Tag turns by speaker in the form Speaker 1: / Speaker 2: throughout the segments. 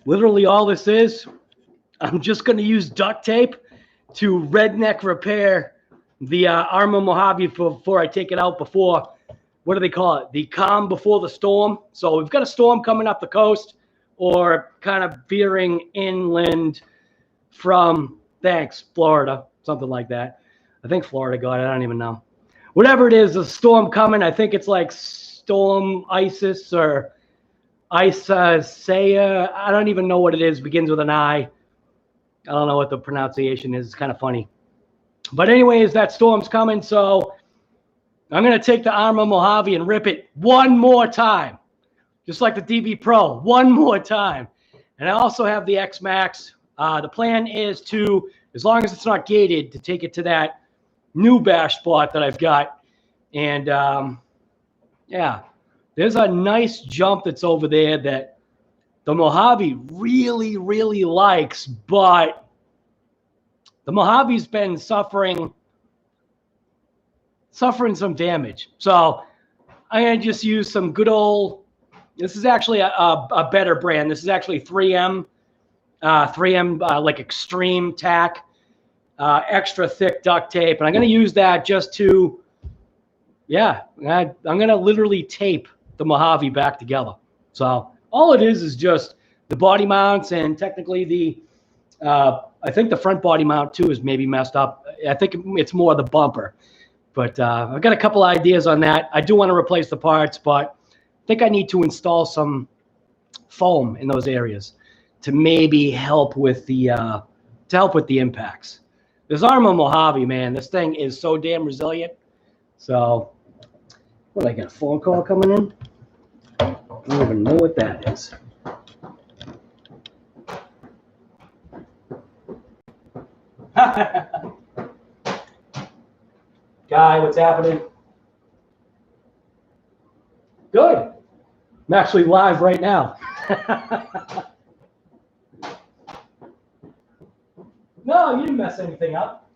Speaker 1: Literally all this is, I'm just going to use duct tape to redneck repair the Arrma Mojave before I take it out before, what do they call it? The calm before the storm. So we've got a storm coming up the coast or kind of veering inland from, thanks, Florida, something like that. I think Florida got it. I don't even know. Whatever it is, a storm coming. I think it's like Storm Isis or Isaiah. I don't even know what it is. Begins with an I. I don't know what the pronunciation is. It's kind of funny. But anyways, that storm's coming. So I'm going to take the Arrma Mojave and rip it one more time. Just like the DB Pro, one more time. And I also have the XMAXX. The plan is to, as long as it's not gated, to take it to that new bash spot that I've got. And yeah, there's a nice jump that's over there that the Mojave really, really likes, but the Mojave's been suffering some damage. So I'm going to just use some good old, this is actually a better brand. This is actually 3M like extreme tack, extra thick duct tape. And I'm going to use that just to, yeah, I'm going to literally tape the Mojave back together. So all it is just the body mounts, and technically the, I think the front body mount too is maybe messed up. I think it's more the bumper. But I've got a couple ideas on that. I do want to replace the parts, but I think I need to install some foam in those areas to maybe help with the impacts. This Arrma Mojave, man, this thing is so damn resilient. So, what, I got a phone call coming in? I don't even know what that is. Guy, what's happening? Good. I'm actually live right now. No, you didn't mess anything up.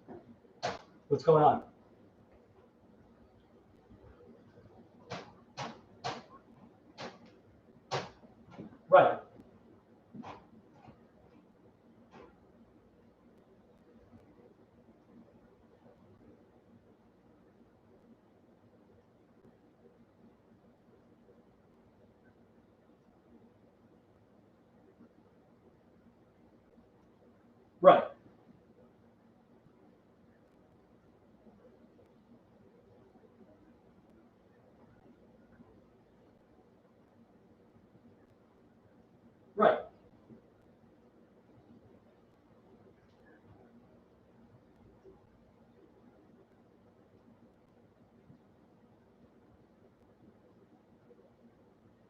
Speaker 1: What's going on? Right. Right. Right.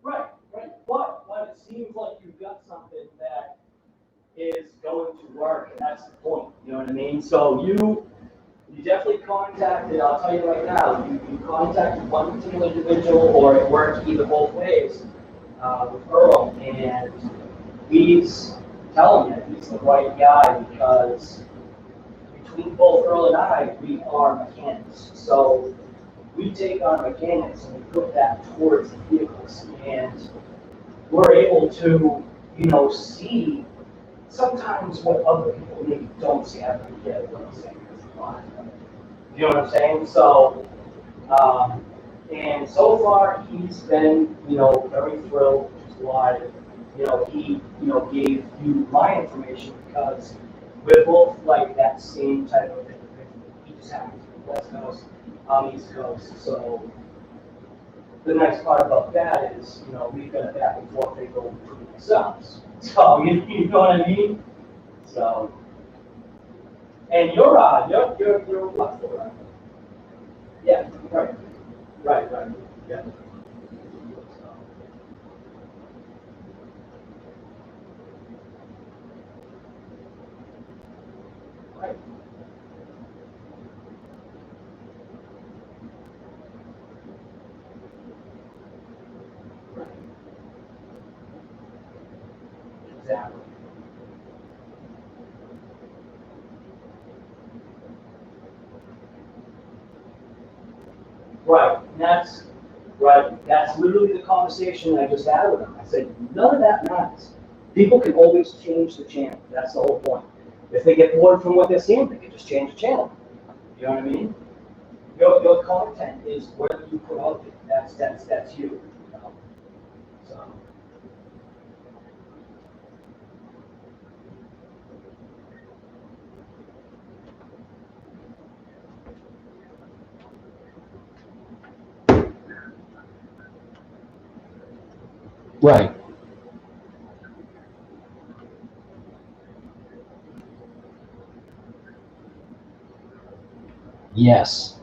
Speaker 1: Right. Right. But it seems like you've got something that is going to work, and that's the point. You know what I mean? So you definitely contacted, I'll tell you right now, you contacted one particular individual, or it worked either both ways with Earl, and he's telling you he's the right guy, because between both Earl and I, we are mechanics. So we take our mechanics and we put that towards the vehicles, and we're able to, you know, see sometimes what other people maybe don't see. I don't get what I'm saying. You know what I'm saying? So, and so far he's been, you know, very thrilled, which is why, you know, he, you know, gave you my information, because we're both like that same type of thing. He just happens to be West Coast, I'm East Coast. So the nice part about that is, you know, we've got a back and forth, they go between themselves. So you know what I mean? So, and you're what for? Yeah, right, yeah. So. Right. Exactly. Right. That's right. That's literally the conversation I just had with him. I said, none of that matters. People can always change the channel. That's the whole point. If they get bored from what they're seeing, they can just change the channel. You know what I mean? Your content is whatever you put out there. That's you. You know? So. Right. Yes.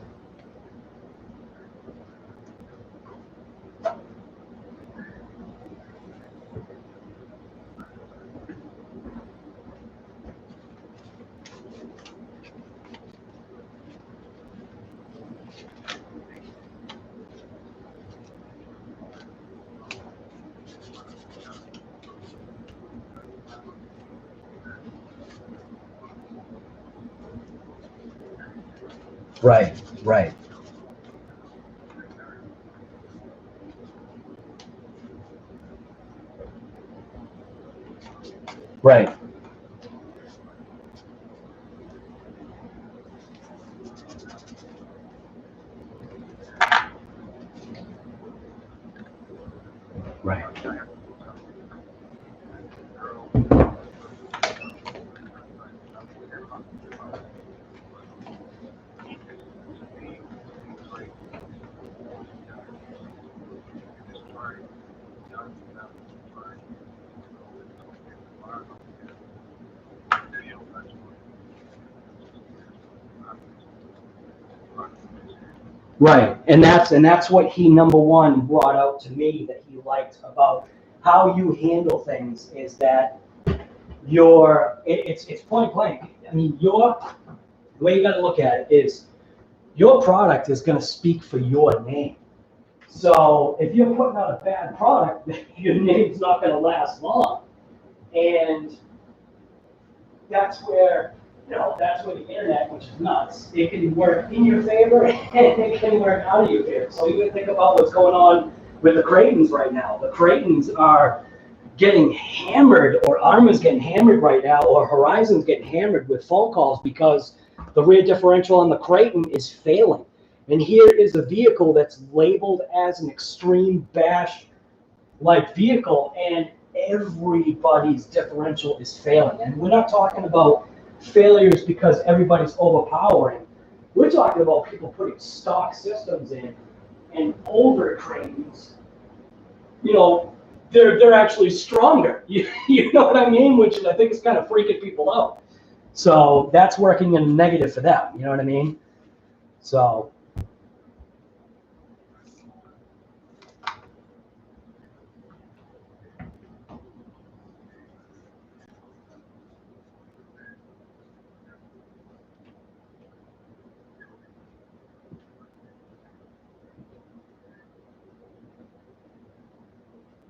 Speaker 1: Right, right. Right. Right. Right, and that's what he number one brought out to me that he liked about how you handle things is that it's point blank. I mean, the way you got to look at it is your product is going to speak for your name. So if you're putting out a bad product, your name's not going to last long, and that's where. That's where the internet, which is nuts, it can work in your favor and it can work out of your favor. So you can think about what's going on with the Creightons right now. The Creightons are getting hammered, or Arrma's getting hammered right now, or Horizon's getting hammered with phone calls because the rear differential on the Creightton is failing. And here is a vehicle that's labeled as an extreme bash-like vehicle, and everybody's differential is failing. And we're not talking about failures because everybody's overpowering. We're talking about people putting stock systems in, and older Creightons, they're actually stronger. You know what I mean? Which I think is kind of freaking people out. So that's working in a negative for them. You know what I mean? So.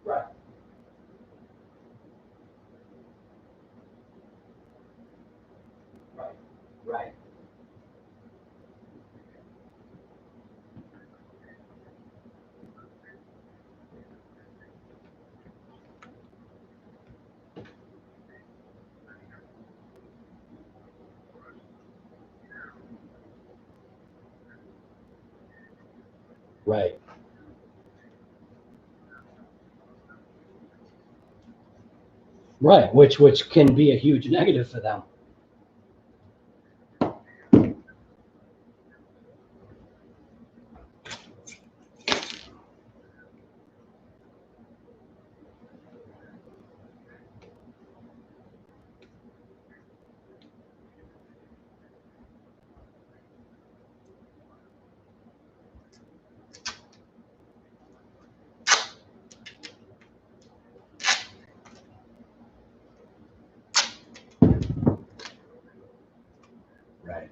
Speaker 1: Right. Right. Right. Right. Right, which can be a huge negative for them. Right.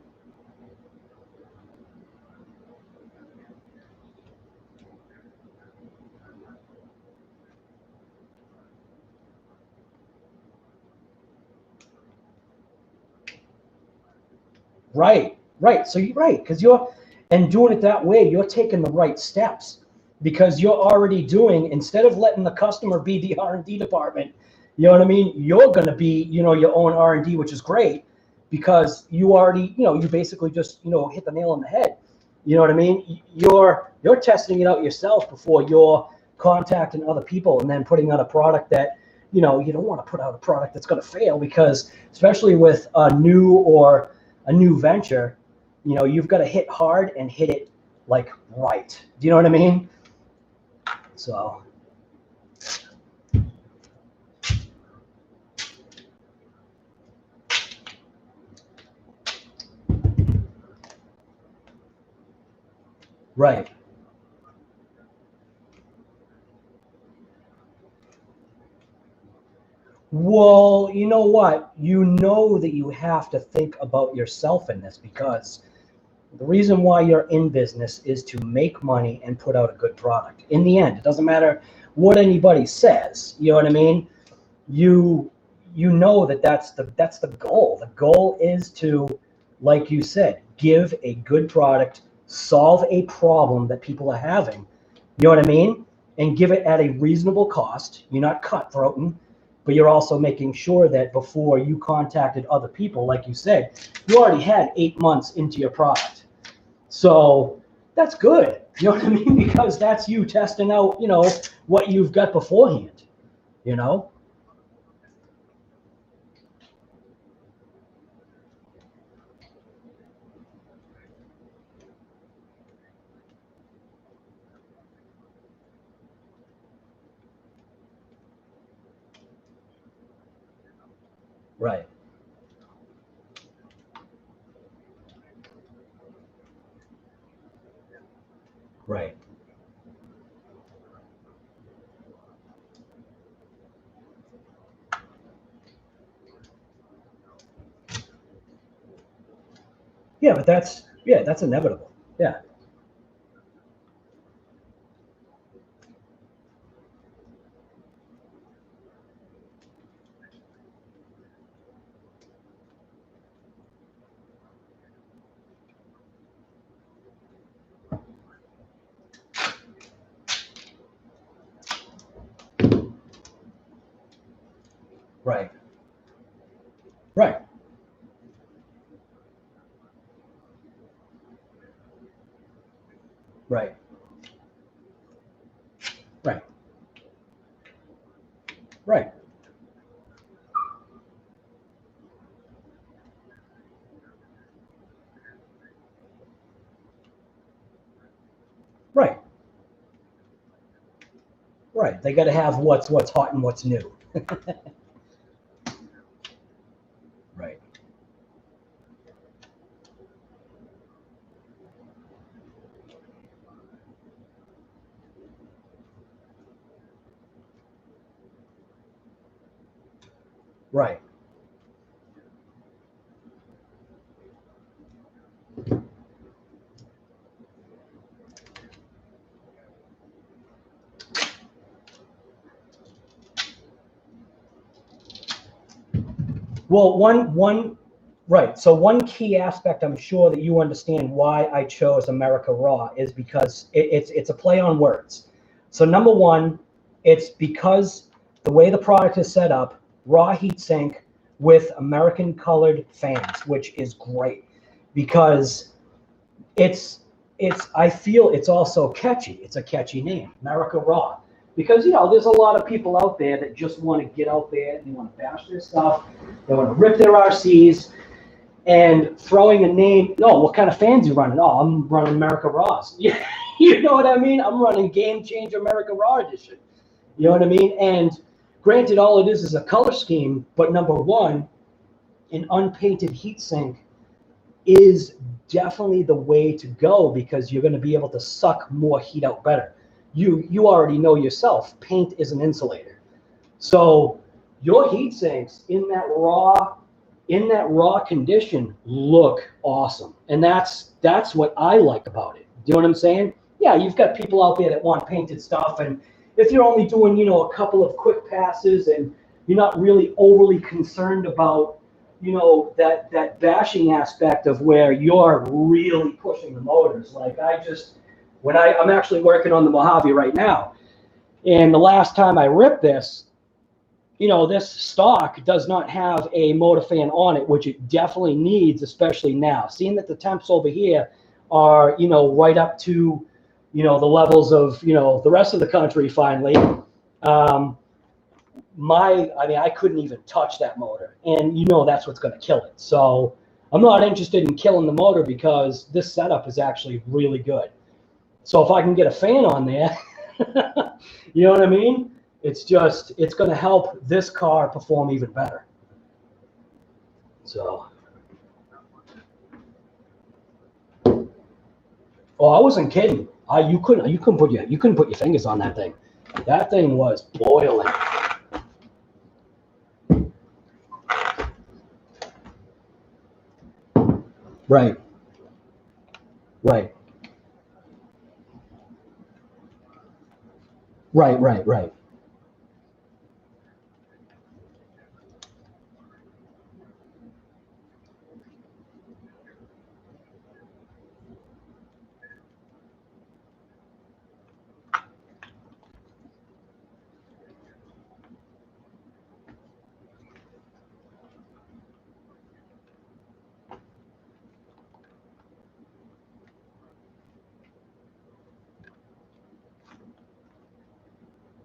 Speaker 1: Right, right. So you're right, because and doing it that way, you're taking the right steps, because you're already doing, instead of letting the customer be the R&D department,
Speaker 2: You know what I mean? You're going to be, your own R&D, which is great because you already, you basically just, hit the nail on the head. You know what I mean? You're testing it out yourself before you're contacting other people and then putting out a product that, you don't want to put out a product that's going to fail, because especially with a new venture, you've got to hit hard and hit it like right. Do you know what I mean? So. Right. Well, you know what? You know that you have to think about yourself in this, because the reason why you're in business is to make money and put out a good product. In the end, it doesn't matter what anybody says. You know what I mean? You know that's the goal. The goal is to, like you said, give a good product, solve a problem that people are having. You know what I mean? And give it at a reasonable cost. You're not cutthroating, but you're also making sure that before you contacted other people, like you said, you already had 8 months into your product. So that's good. You know what I mean? Because that's you testing out, what you've got beforehand, Right. Right. Yeah, but that's inevitable. Yeah. Right. Right. Right. Right. Right. Right. Right. They got to have what's hot and what's new. Right. Right. Well, right. So one key aspect, I'm sure that you understand why I chose America Raw, is because it's a play on words. So number one, it's because the way the product is set up, raw heatsink with American colored fans, which is great because I feel it's also catchy. It's a catchy name, America Raw. Because, there's a lot of people out there that just want to get out there, they want to bash their stuff, they want to rip their RCs, and throwing a name, what kind of fans you running? Oh, I'm running America Raws. Yeah, you know what I mean? I'm running Game Changer America Raw Edition. You know what I mean? And granted, all it is a color scheme, but number one, an unpainted heatsink is definitely the way to go, because you're going to be able to suck more heat out better. You already know yourself, paint is an insulator. So your heat sinks in that raw condition look awesome. And that's what I like about it. Do you know what I'm saying? Yeah, you've got people out there that want painted stuff, and if you're only doing, a couple of quick passes and you're not really overly concerned about, that bashing aspect of where you're really pushing the motors. Like I'm actually working on the Mojave right now, and the last time I ripped this, you know, this stock does not have a motor fan on it, which it definitely needs, especially now. Seeing that the temps over here are, you know, right up to, you know, the levels of, you know, the rest of the country finally. I mean, I couldn't even touch that motor. And you know that's what's going to kill it. So I'm not interested in killing the motor because this setup is actually really good. So if I can get a fan on there, you know what I mean? It's just, it's going to help this car perform even better. So. Oh, I wasn't kidding. You couldn't put your fingers on that thing. That thing was boiling. Right. Right. Right, right, right.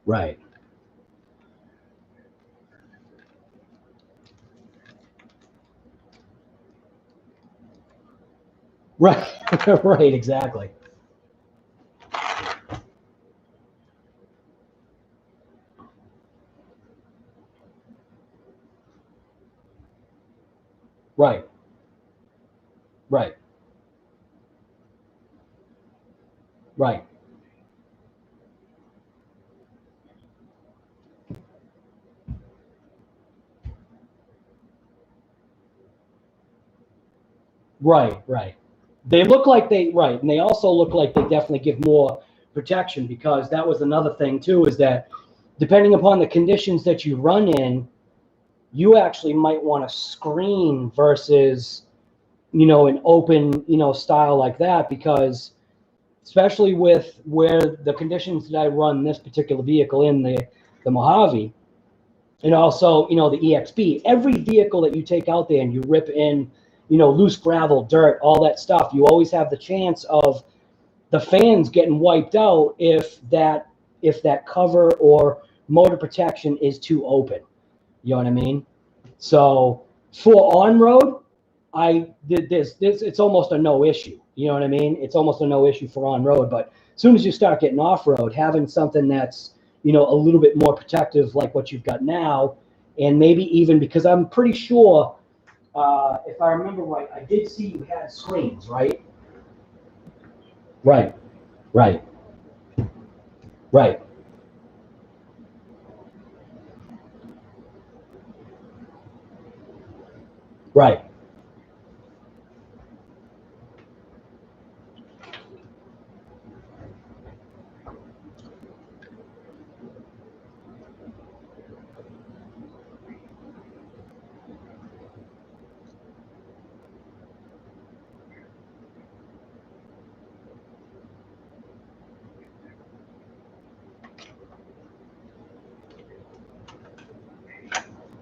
Speaker 2: Right. Right. Right, exactly. Right. Right. Right. Right, right. They look like right, and they also look like they definitely give more protection, because that was another thing too, is that depending upon the conditions that you run in, you actually might want to screen versus, you know, an open, you know, style like that, because especially with where the conditions that I run this particular vehicle in, the Mojave, and also, you know, the EXP, every vehicle that you take out there and you rip in, you know, loose gravel, dirt, all that stuff, you always have the chance of the fans getting wiped out if that cover or motor protection is too open. You know what I mean? So for on-road, it's almost a no issue. You know what I mean? It's almost a no issue for on-road. But as soon as you start getting off-road, having something that's, you know, a little bit more protective like what you've got now, and maybe even, because I'm pretty sure, if I remember right, I did see you had screens, right? Right, right, right, right,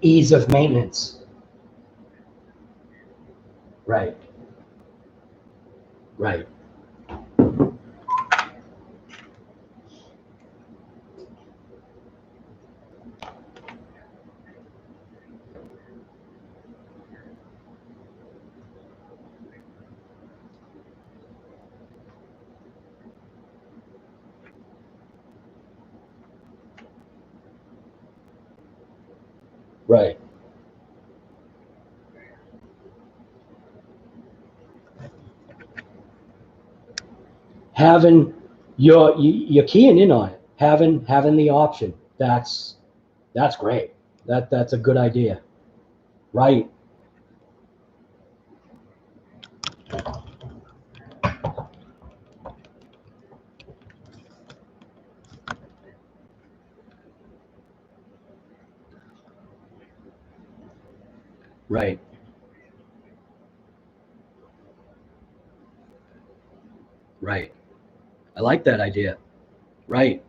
Speaker 2: ease of maintenance. Right, right, right. Having you're keying in on it, having the option. That's great. That's a good idea. Right, right, right. I like that idea. Right.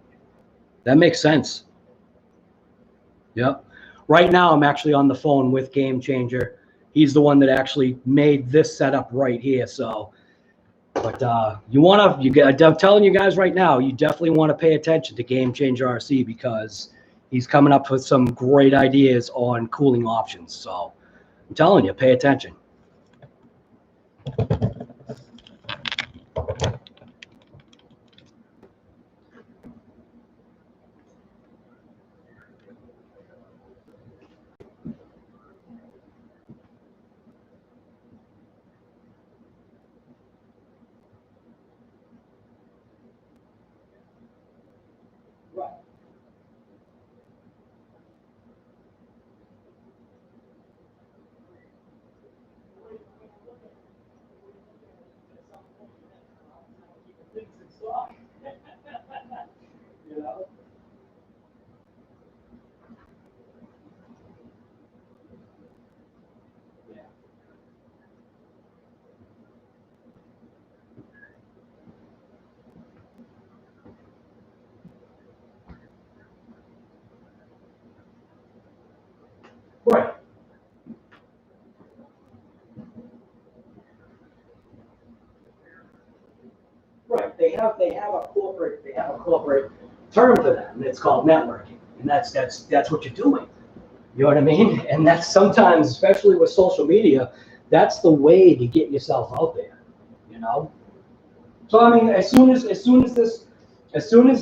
Speaker 2: That makes sense. Yep. right now I'm actually on the phone with Game Changer. He's the one that actually made this setup right here. So, but I'm telling you guys right now, you definitely want to pay attention to Game Changer RC because he's coming up with some great ideas on cooling options. So I'm telling you, pay attention. You know? Yeah. Right. Right. They have a corporate term for that, and it's called networking. And that's what you're doing. You know what I mean? And that's sometimes, especially with social media, that's the way to get yourself out there. You know? So I mean, as soon as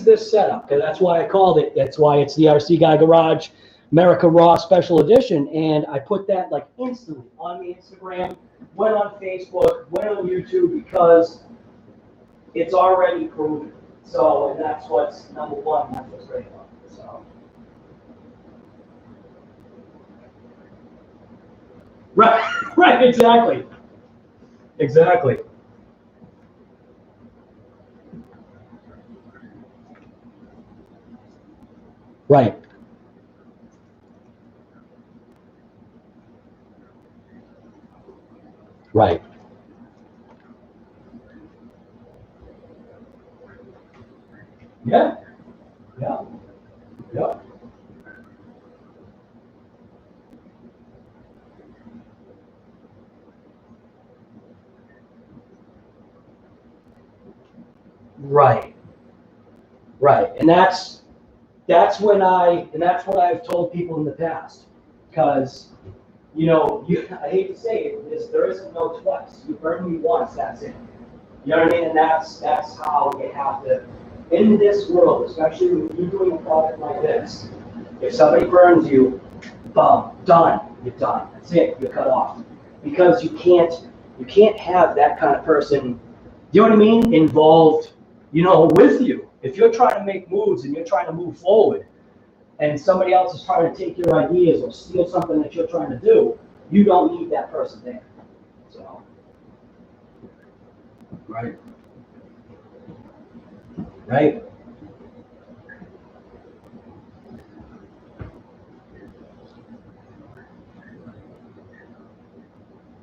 Speaker 2: this setup, because that's why I called it, that's why it's the RC Guy Garage America Raw Special Edition, and I put that like instantly on the Instagram, went on Facebook, went on YouTube, because it's already proven. So, and that's what's number one, that's what's great about it. So. Right, right, exactly. Exactly. Right. Right. Yeah. Yeah. Yeah. Right. Right. And that's what I've told people in the past. Because, you know, I hate to say it, there isn't no twice. You burn me once, that's it. You know what I mean? And that's how you have to, in this world, especially when you're doing a product like this, if somebody burns you, boom, done. You're done. That's it. You're cut off. Because you can't have that kind of person, you know what I mean, involved, you know, with you. If you're trying to make moves and you're trying to move forward, and somebody else is trying to take your ideas or steal something that you're trying to do, you don't need that person there. So, right. Right.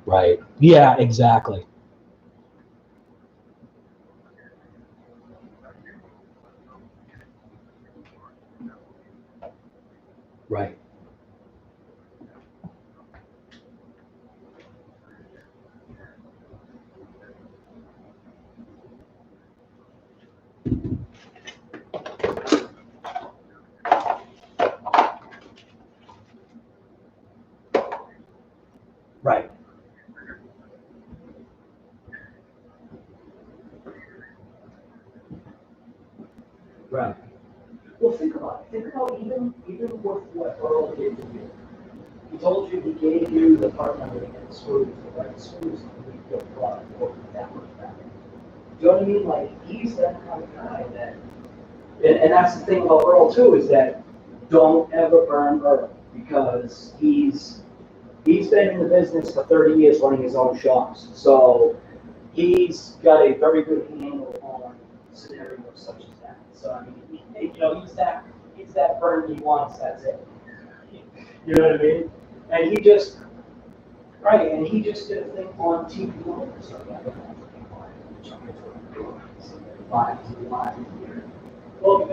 Speaker 2: Right. Yeah, exactly. Right. Right. Right. Well, think about it. Think about even with what Earl did to you. He told you he gave you the part number to get the screws, the right screws to make your product work that much better. Do you know what I mean? Like, he's that kind of guy that, and that's the thing about Earl too, is that don't ever burn Earl, because he's been in the business for 30 years running his own shops. So he's got a very good handle on scenarios such as that. So I mean, you know, he's that burn he wants, that's it. You know what I mean? And he just, right, and he just did a thing on TV. So yeah, live. Well,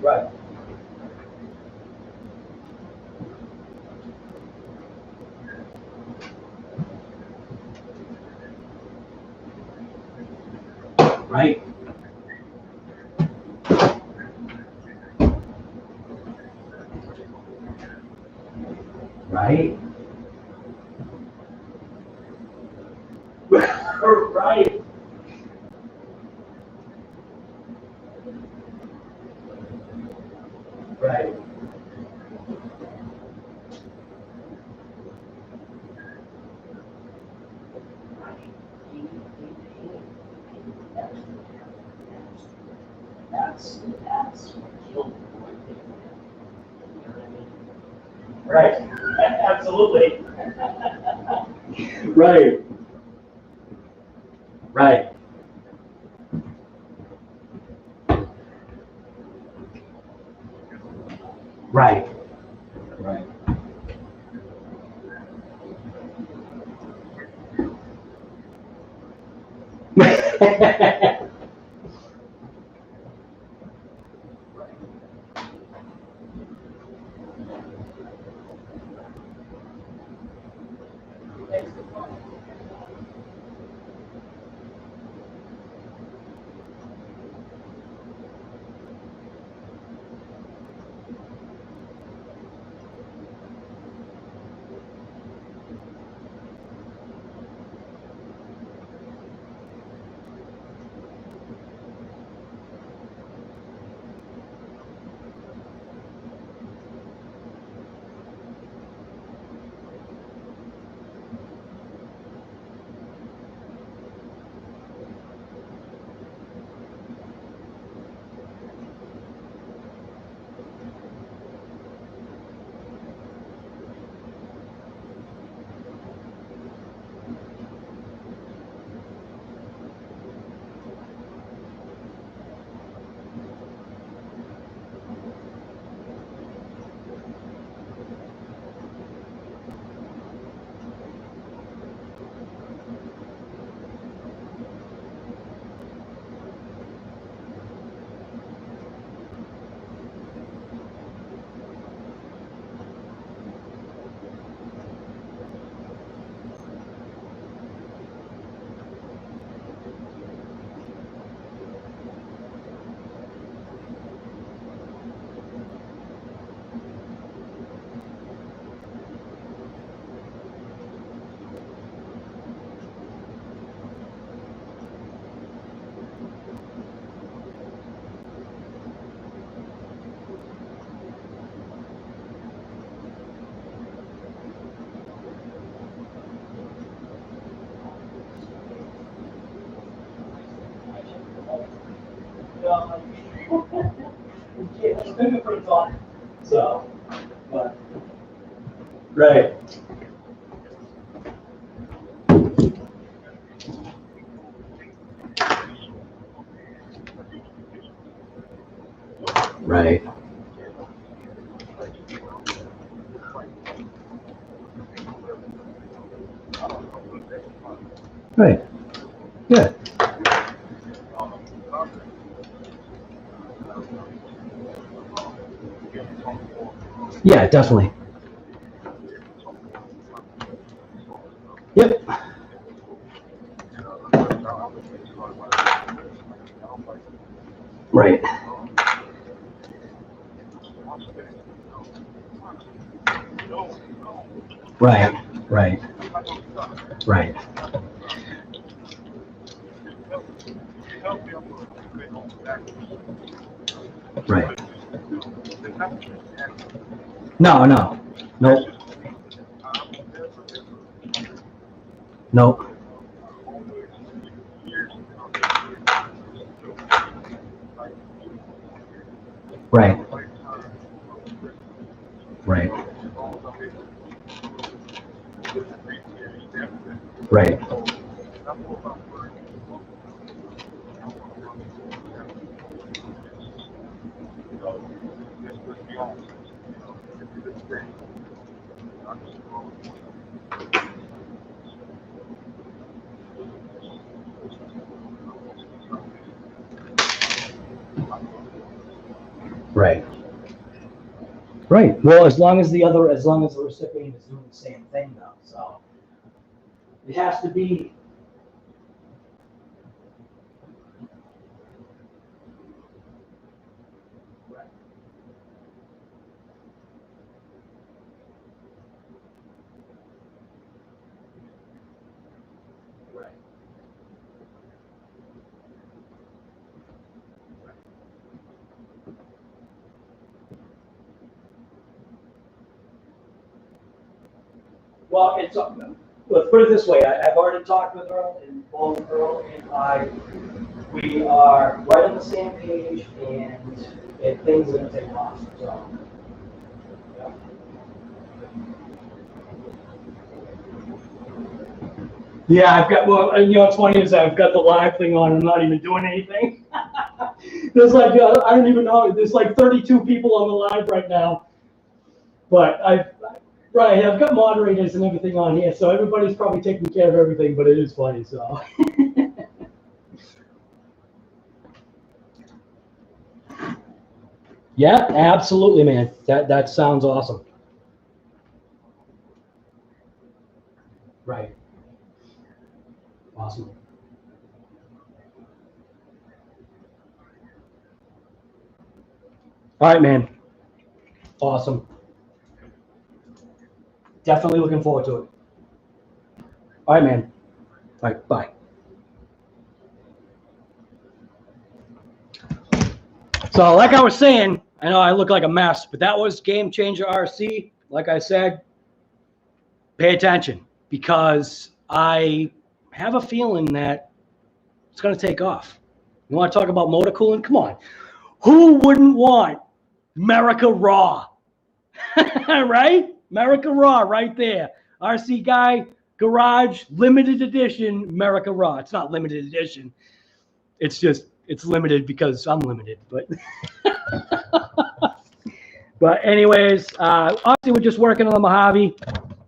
Speaker 2: Right. Right. Right. Right. Right. That's what killed me. You know what I mean? Right. Absolutely. Right. Right. Right. Right. Fingerprints on it. So, but, right. Right. Right. Yeah. Yeah, definitely. Yep. Right. Right. Right. Right. Right. No, no. Nope. Nope. Right. Right. Right. Right. Right. Well, as long as the recipient is doing the same thing, though, so it has to be. Right. Right. Well, let's put it this way. I've already talked with Earl, and both Earl and I, we are right on the same page, and things are going to take off. So, yeah. Yeah, I've got, well, you know, what's funny is I've got the live thing on, I'm not even doing anything. There's like, I don't even know, there's like 32 people on the live right now. But I've got moderators and everything on here, so everybody's probably taking care of everything, but it is funny, so. Yeah, absolutely, man. That sounds awesome. Right. Awesome. All right, man. Awesome. Definitely looking forward to it. All right, man. All right, bye. So like I was saying, I know I look like a mess, but that was Game Changer RC. Like I said, pay attention, because I have a feeling that it's going to take off. You want to talk about motor cooling? Come on. Who wouldn't want America Raw? Right? America Raw right there. RC Guy Garage Limited Edition America Raw. It's not limited edition. It's just, it's limited because I'm limited. But but anyways, obviously we're just working on the Mojave.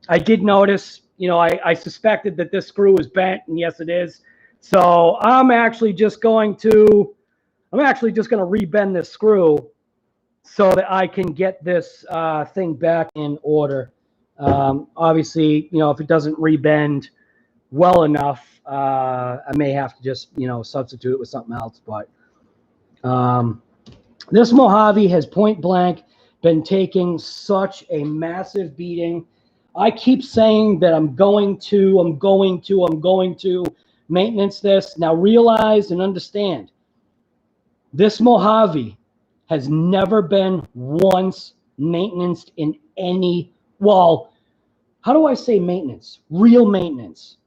Speaker 2: I did notice, you know, I suspected that this screw was bent, and yes, it is. So I'm actually just going to rebend this screw so that I can get this thing back in order. Obviously, you know, if it doesn't rebend well enough, I may have to just, you know, substitute it with something else. But this Mojave has point blank been taking such a massive beating. I keep saying that I'm going to maintenance this. Now realize and understand, this Mojave has never been once maintenanced in any, well, how do I say maintenance? Real maintenance.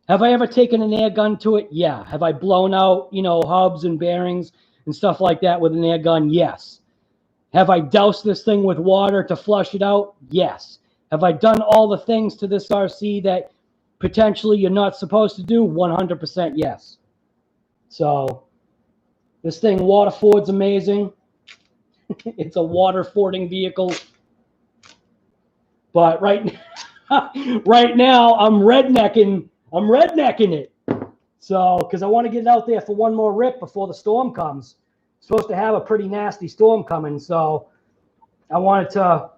Speaker 2: Have I ever taken an air gun to it? Yeah. Have I blown out, you know, hubs and bearings and stuff like that with an air gun? Yes. Have I doused this thing with water to flush it out? Yes. Have I done all the things to this RC that potentially you're not supposed to do? 100% yes. So this thing water fords amazing. It's a water fording vehicle. But right now I'm rednecking it. So, because I want to get it out there for one more rip before the storm comes. Supposed to have a pretty nasty storm coming, so I wanted to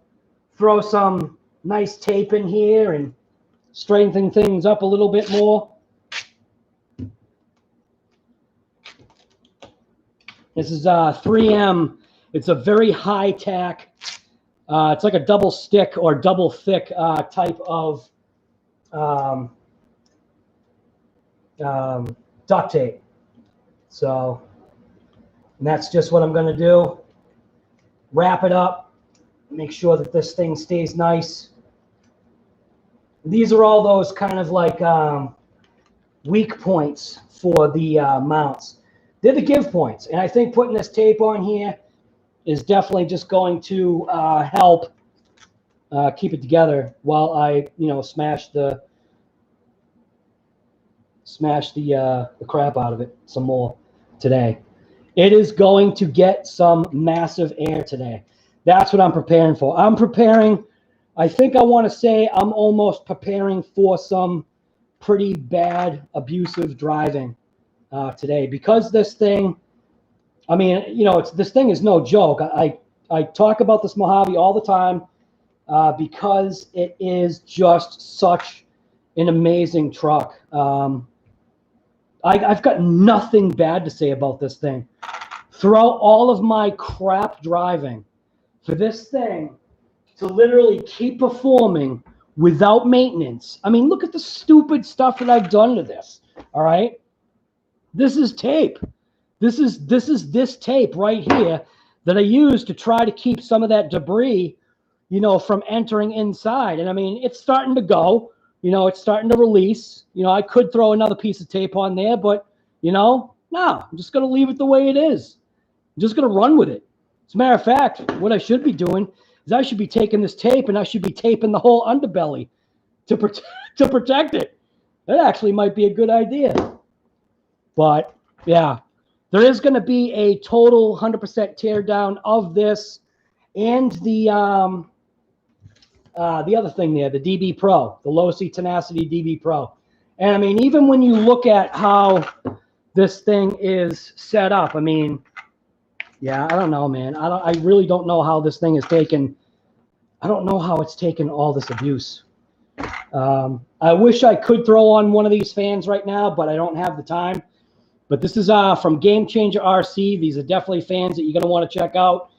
Speaker 2: throw some nice tape in here and strengthen things up a little bit more. This is 3M. It's a very high tack. It's like a double stick or double thick type of duct tape. So, and that's just what I'm going to do. Wrap it up. Make sure that this thing stays nice. These are all those kind of like weak points for the mounts. They're the give points. And I think putting this tape on here is definitely just going to help keep it together while I, you know, smash the crap out of it some more today. It is going to get some massive air today. That's what I'm preparing for. I'm preparing, I think I want to say I'm almost preparing for some pretty bad abusive driving today, because this thing, I mean, you know, this thing is no joke. I talk about this Mojave all the time because it is just such an amazing truck. I've got nothing bad to say about this thing. Throughout all of my crap driving, for this thing to literally keep performing without maintenance. I mean, look at the stupid stuff that I've done to this. All right. This is tape. This is this tape right here that I use to try to keep some of that debris, you know, from entering inside. And I mean, it's starting to go, you know, it's starting to release. You know, I could throw another piece of tape on there, but, you know, no, I'm just going to leave it the way it is. I'm just going to run with it. As a matter of fact, what I should be doing is I should be taking this tape and I should be taping the whole underbelly to protect it. That actually might be a good idea. But, yeah, there is going to be a total 100% tear down of this and the other thing there, the DB Pro, the LOSI Tenacity DB Pro. And, I mean, even when you look at how this thing is set up, I mean, yeah, I don't know, man. I really don't know how this thing is taken. I don't know how it's taken all this abuse. I wish I could throw on one of these fans right now, but I don't have the time. But this is from Game Changer RC. These are definitely fans that you're going to want to check out.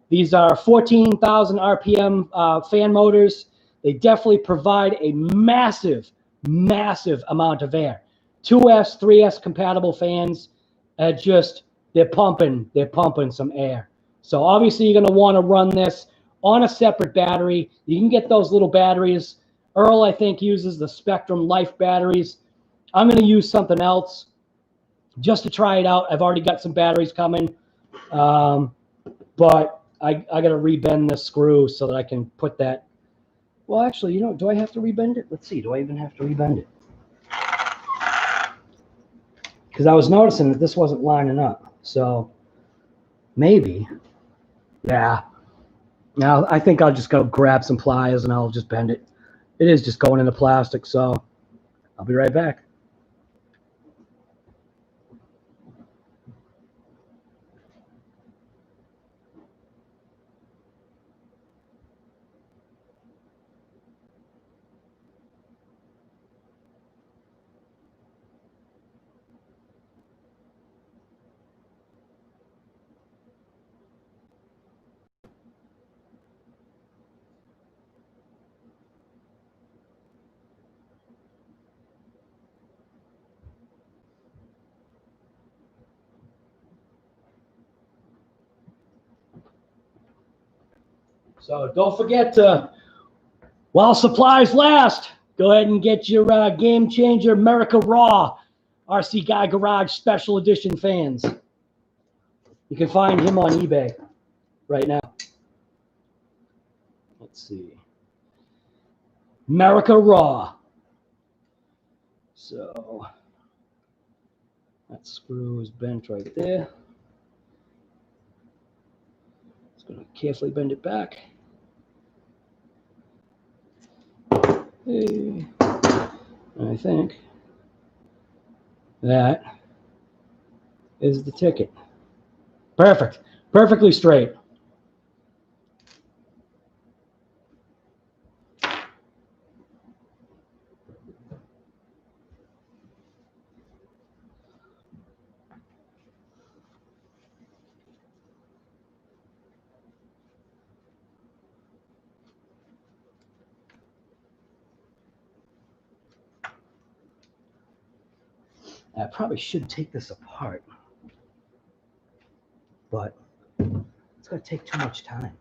Speaker 2: These are 14,000 RPM fan motors. They definitely provide a massive, massive amount of air. 2S, 3S compatible fans. They're pumping some air. So obviously you're going to want to run this on a separate battery. You can get those little batteries. Earl, I think, uses the Spectrum Life batteries. I'm going to use something else just to try it out. I've already got some batteries coming. But I got to rebend this screw so that I can put that. Well, actually, you know, do I have to rebend it? Let's see. Do I even have to rebend it? Because I was noticing that this wasn't lining up. So maybe. Yeah. Now I think I'll just go grab some pliers and I'll just bend it. It is just going into plastic, so I'll be right back. So don't forget to, while supplies last, go ahead and get your Game Changer America Raw RC Guy Garage Special Edition fans. You can find him on eBay right now. Let's see. America Raw. So that screw is bent right there. Just going to carefully bend it back. Hey. I think that is the ticket. Perfect. Perfectly straight. I probably should take this apart, but it's going to take too much time.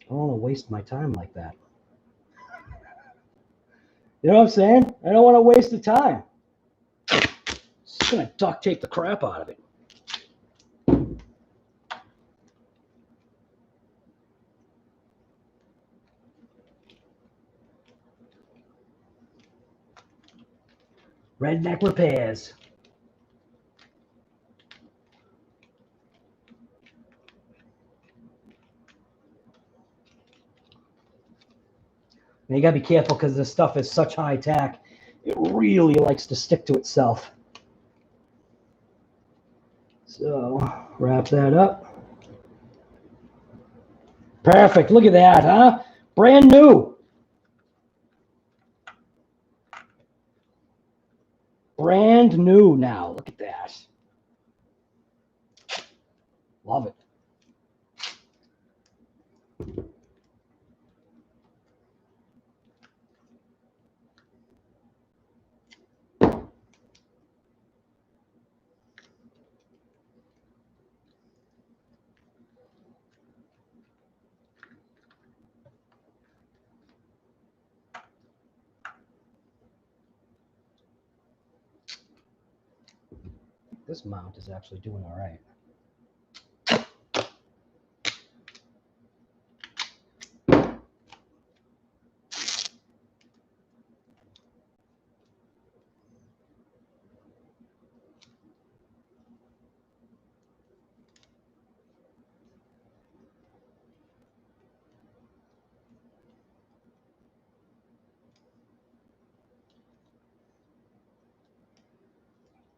Speaker 2: I don't want to waste my time like that. You know what I'm saying? I don't want to waste the time. Just going to duct tape the crap out of it. Redneck repairs. And you gotta be careful because this stuff is such high tack. It really likes to stick to itself. So wrap that up. Perfect. Look at that, huh? Brand new. Brand new now. Look at that. Love it. This mount is actually doing all right.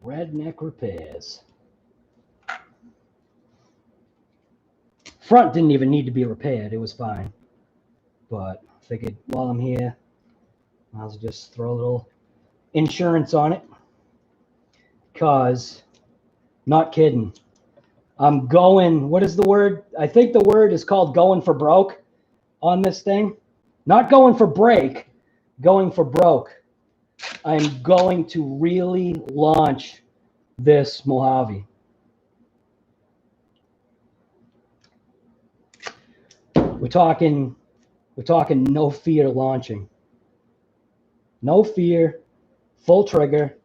Speaker 2: Redneck repairs. Front didn't even need to be repaired. It was fine. But I figured while I'm here, I'll just throw a little insurance on it. Because, not kidding, I'm going, what is the word? I think the word is called going for broke on this thing. Not going for break, going for broke. I'm going to really launch this Mojave. We're talking no fear launching. No fear, full trigger.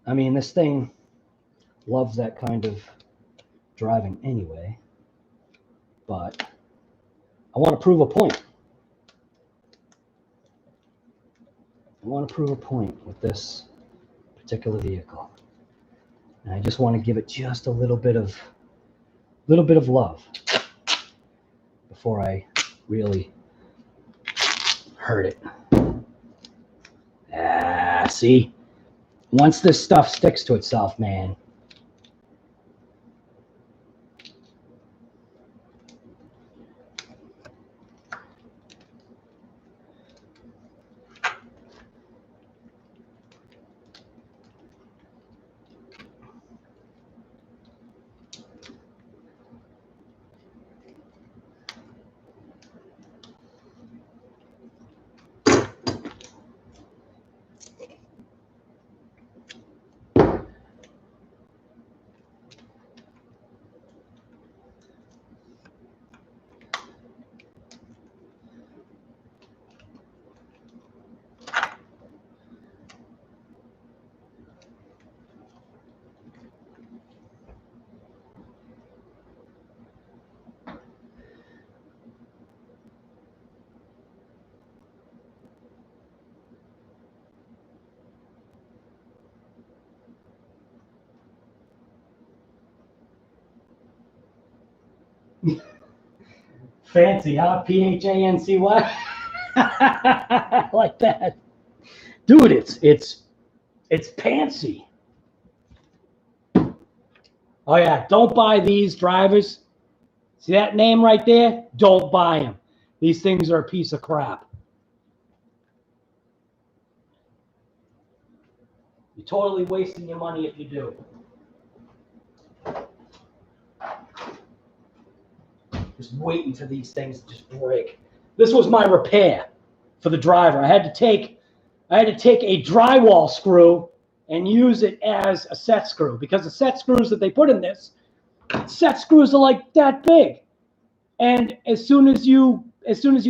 Speaker 2: I mean, this thing loves that kind of driving anyway, but I want to prove a point. I want to prove a point with this particular vehicle. And I just want to give it just a little bit of love before I really hurt it. See, once this stuff sticks to itself, man. Fancy, huh? P-H-A-N-C-Y? Like that. Dude, it's pantsy. Oh yeah, don't buy these drivers. See that name right there? Don't buy them. These things are a piece of crap. You're totally wasting your money if you do. Just waiting for these things to just break. This was my repair for the driver. I had to take a drywall screw and use it as a set screw, because the set screws that they put in this, set screws are like that big. And as soon as you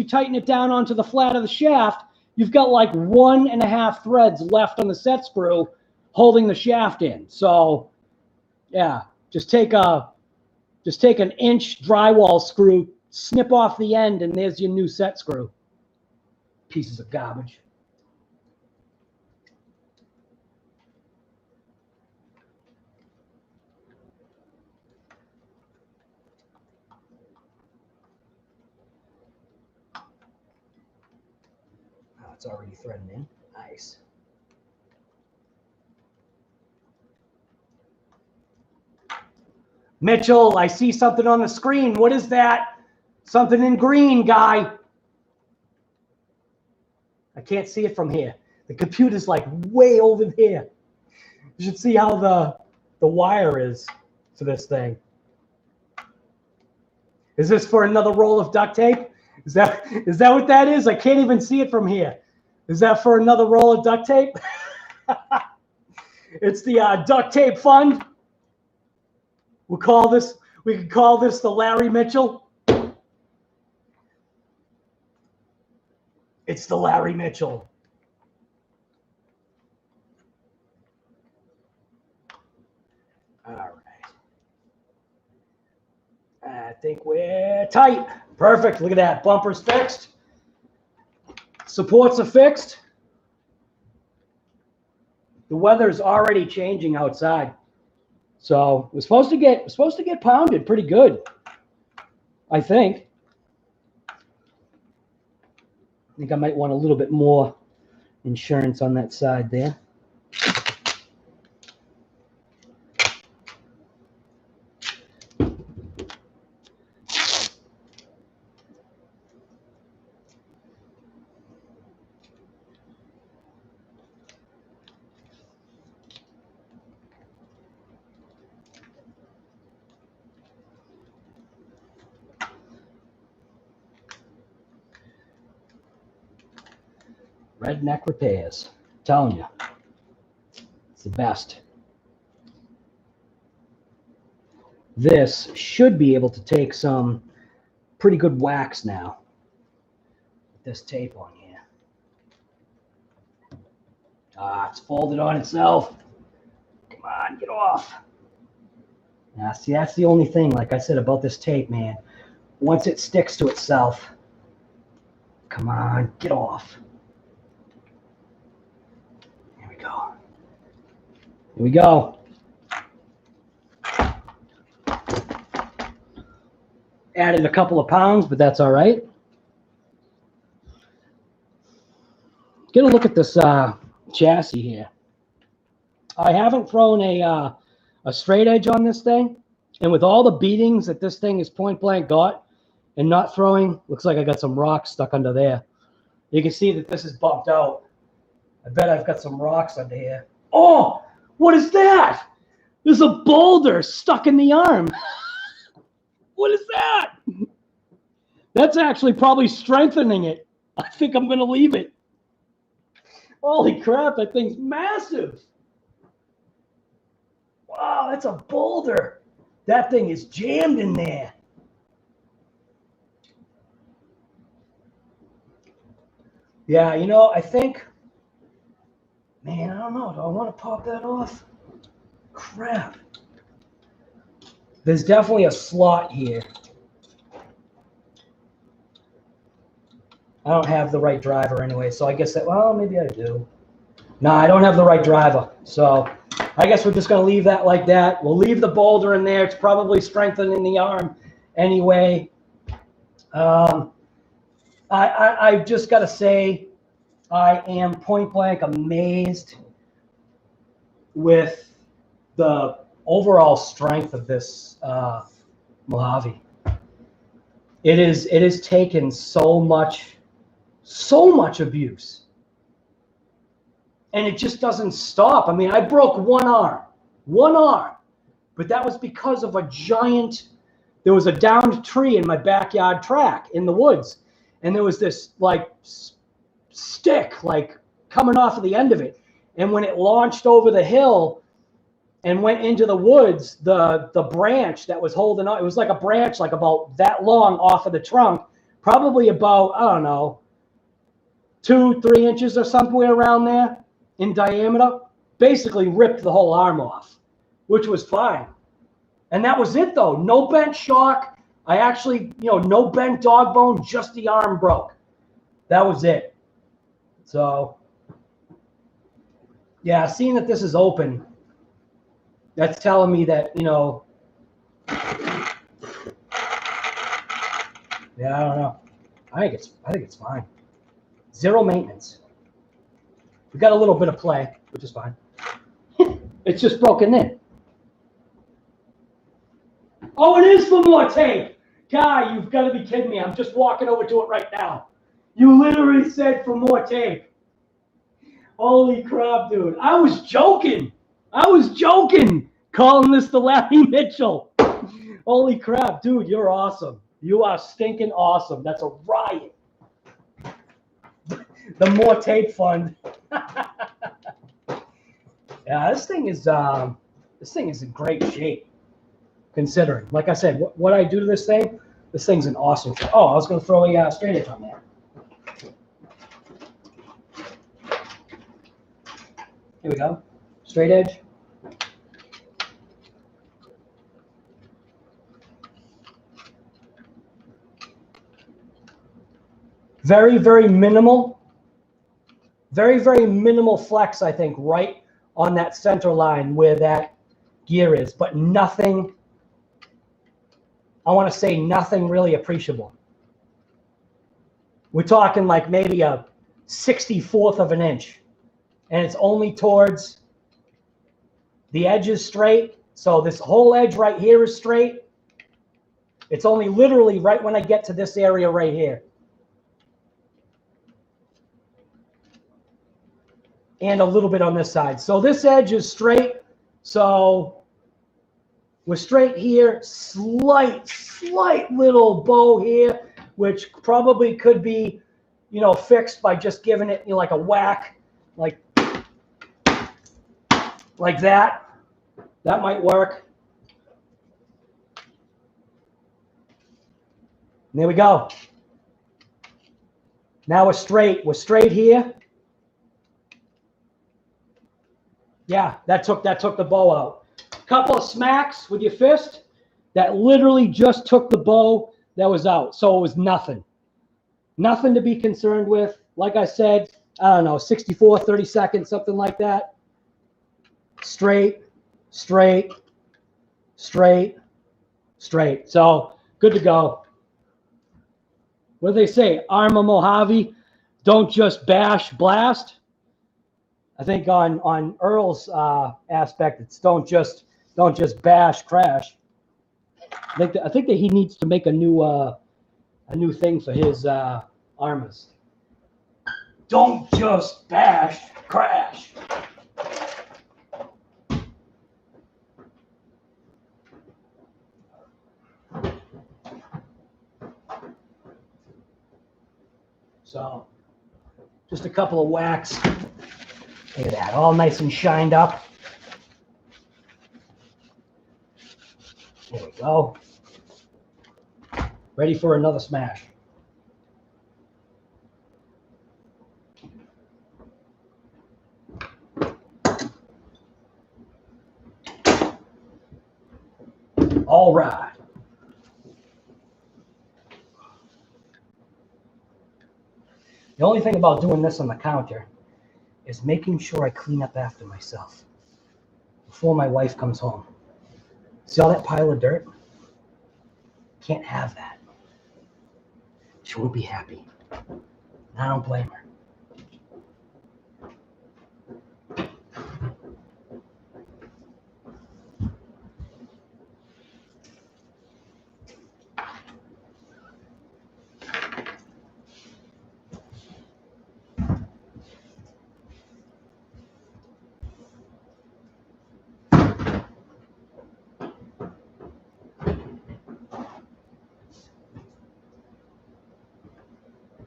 Speaker 2: tighten it down onto the flat of the shaft, you've got like 1.5 threads left on the set screw holding the shaft in. So yeah, just take an inch drywall screw, snip off the end, and there's your new set screw. Pieces of garbage. it's already threading in. Nice. Mitchell, I see something on the screen. What is that? Something in green, guy. I can't see it from here. The computer's like way over there. You should see how the wire is for this thing. Is this for another roll of duct tape? Is that what that is? I can't even see it from here. Is that for another roll of duct tape? It's the duct tape fund. We could call this the Larry Mitchell. It's the Larry Mitchell. All right. I think we're tight. Perfect. Look at that. Bumper's fixed. Supports are fixed. The weather's already changing outside. So we're supposed to get pounded pretty good, I think. I think I might want a little bit more insurance on that side there. Redneck repairs. I'm telling you, it's the best. This should be able to take some pretty good wax now with this tape on here. Ah, it's folded on itself. Come on, get off. Now, see, that's the only thing, like I said, about this tape, man. Once it sticks to itself, come on, get off. Here we go. Added a couple of pounds, but that's all right. Get a look at this chassis here. I haven't thrown a straight edge on this thing, and with all the beatings that this thing is point blank got, and not throwing, looks like I got some rocks stuck under there. You can see that this is bumped out. I bet I've got some rocks under here. Oh! What is that? There's a boulder stuck in the arm. What is that? That's actually probably strengthening it. I think I'm going to leave it. Holy crap, that thing's massive. Wow, that's a boulder. That thing is jammed in there. Yeah, you know, I think... Man, I don't know. Do I want to pop that off? Crap. There's definitely a slot here. I don't have the right driver anyway, so I guess that, well, maybe I do. No, I don't have the right driver. So I guess we're just going to leave that like that. We'll leave the boulder in there. It's probably strengthening the arm anyway. I've just got to say, I am point blank amazed with the overall strength of this Mojave. It is taken so much abuse, and it just doesn't stop. I mean, I broke one arm, but that was because of a giant. There was a downed tree in my backyard track in the woods, and there was this like stick like coming off of the end of it, and when it launched over the hill and went into the woods, the branch that was holding on, it was like a branch like about that long off of the trunk, probably about, I don't know, 2-3 inches or somewhere around there in diameter, basically ripped the whole arm off, which was fine. And that was it though. No bent shock. I actually, you know, no bent dog bone, just the arm broke. That was it. So, yeah, seeing that this is open, that's telling me that, you know, yeah, I don't know. I think it's fine. Zero maintenance. We got a little bit of play, which is fine. It's just broken in. Oh, it is for more tape. Guy, you've got to be kidding me. I'm just walking over to it right now. You literally said for more tape. Holy crap, dude. I was joking. Calling this the Larry Mitchell. Holy crap, dude, you're awesome. You are stinking awesome. That's a riot. The More Tape Fund. Yeah, this thing is in great shape, considering. Like I said, what I do to this thing's an awesome shape. Oh, I was going to throw a straight edge on there. Here we go. Straight edge. Very, very minimal. Very, very minimal flex, I think, right on that center line where that gear is, but nothing, I want to say nothing really appreciable. We're talking like maybe a 64th of an inch, and it's only towards the edge is straight. So this whole edge right here is straight. It's only literally right when I get to this area right here. And a little bit on this side. So this edge is straight. So we're straight here. Slight little bow here, which probably could be, you know, fixed by just giving it, you know, like a whack, like that. That might work. And there we go. Now we're straight. We're straight here. Yeah, that took the bow out. Couple of smacks with your fist. That literally just took the bow that was out. So it was nothing. Nothing to be concerned with. Like I said, I don't know, 64, 30 seconds, something like that. Straight, straight, straight, straight. So good to go. What do they say? Arrma Mojave, don't just bash, blast. I think on Earl's aspect, it's don't just bash, crash. I think that he needs to make a new thing for his Arrmas. Don't just bash, crash. So, just a couple of whacks. Look at that, all nice and shined up. There we go. Ready for another smash. All right. The only thing about doing this on the counter is making sure I clean up after myself before my wife comes home. See all that pile of dirt? Can't have that. She won't be happy. And I don't blame her.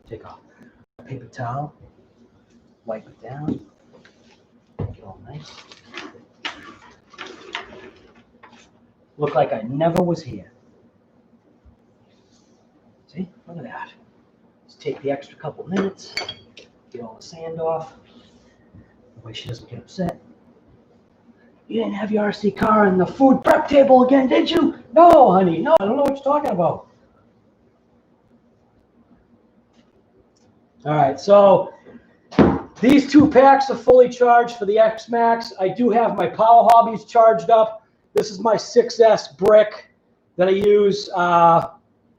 Speaker 2: Take off a paper towel, wipe it down, make it all nice. Look like I never was here. See, look at that. Just take the extra couple minutes, get all the sand off. That way she doesn't get upset. You didn't have your RC car on the food prep table again, did you? No, honey, no, I don't know what you're talking about. All right, so these two packs are fully charged for the XMAXX. I do have my Power Hobbies charged up. This is my 6S brick that I use.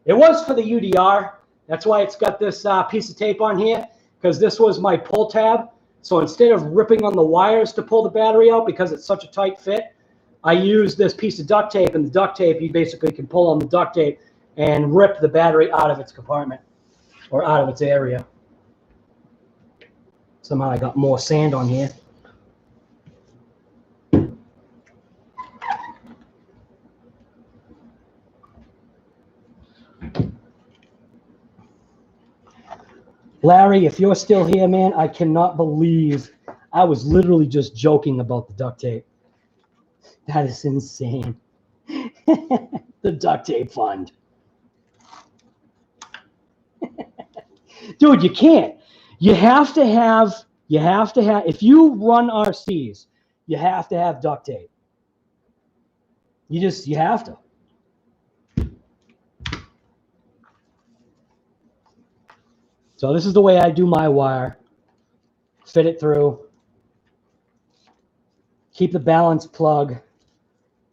Speaker 2: It was for the UDR. That's why it's got this piece of tape on here, because this was my pull tab So instead of ripping on the wires to pull the battery out because it's such a tight fit, I use this piece of duct tape, and the duct tape, you basically can pull on the duct tape and rip the battery out of its compartment or out of its area. Somehow I got more sand on here. Larry, if you're still here, man, I cannot believe I was literally just joking about the duct tape. That is insane. The duct tape fund. Dude, you can't. You have to have, if you run RCs, you have to have duct tape. You have to. So this is the way I do my wire. Fit it through. Keep the balance plug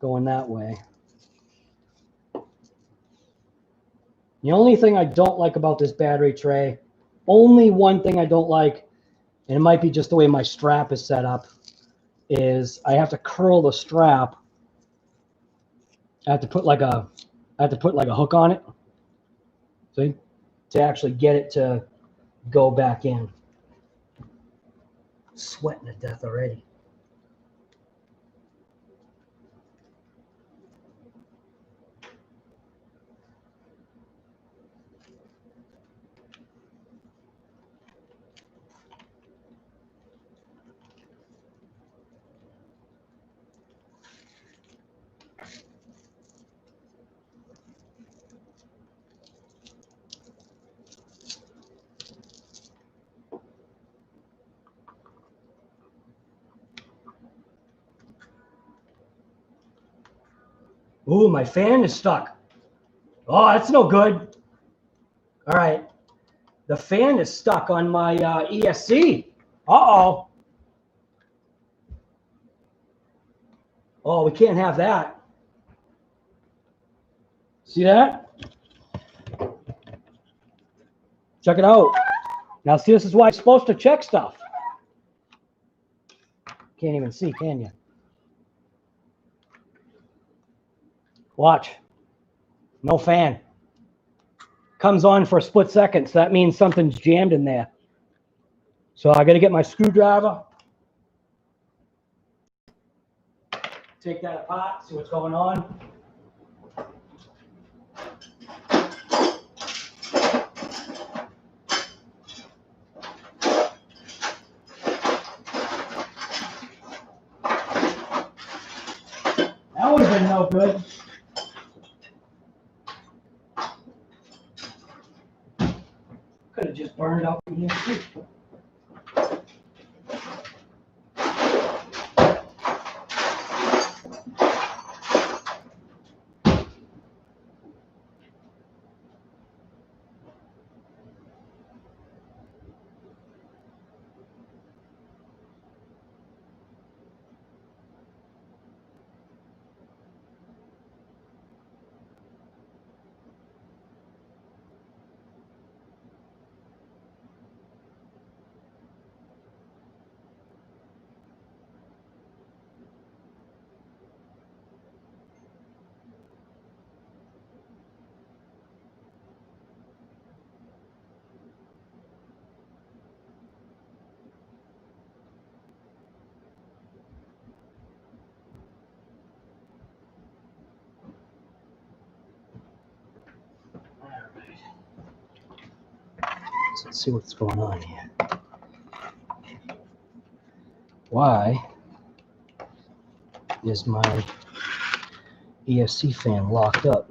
Speaker 2: going that way. The only thing I don't like about this battery tray, only one thing I don't like, and it might be just the way my strap is set up, is I have to curl the strap. I have to put like a hook on it. See? To actually get it to go back in. Sweating to death already. Ooh, my fan is stuck. Oh, that's no good. All right. The fan is stuck on my ESC. Uh-oh. Oh, we can't have that. See that? Check it out. Now, see, this is why it's supposed to check stuff. Can't even see, can you? Watch. No fan. Comes on for a split second, so that means something's jammed in there. So I got to get my screwdriver. Take that apart, see what's going on. That would have been no good. Could have just burned out in here too. So let's see what's going on here. Why is my ESC fan locked up?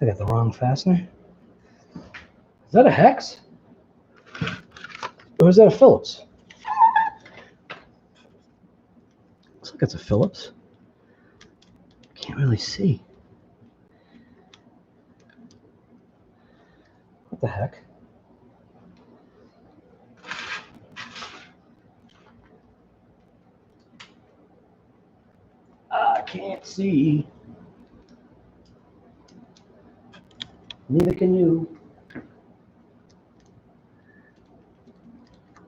Speaker 2: I got the wrong fastener. Is that a Hex? Or is that a Phillips? Looks like it's a Phillips. Can't really see. What the heck? I can't see. Neither can you.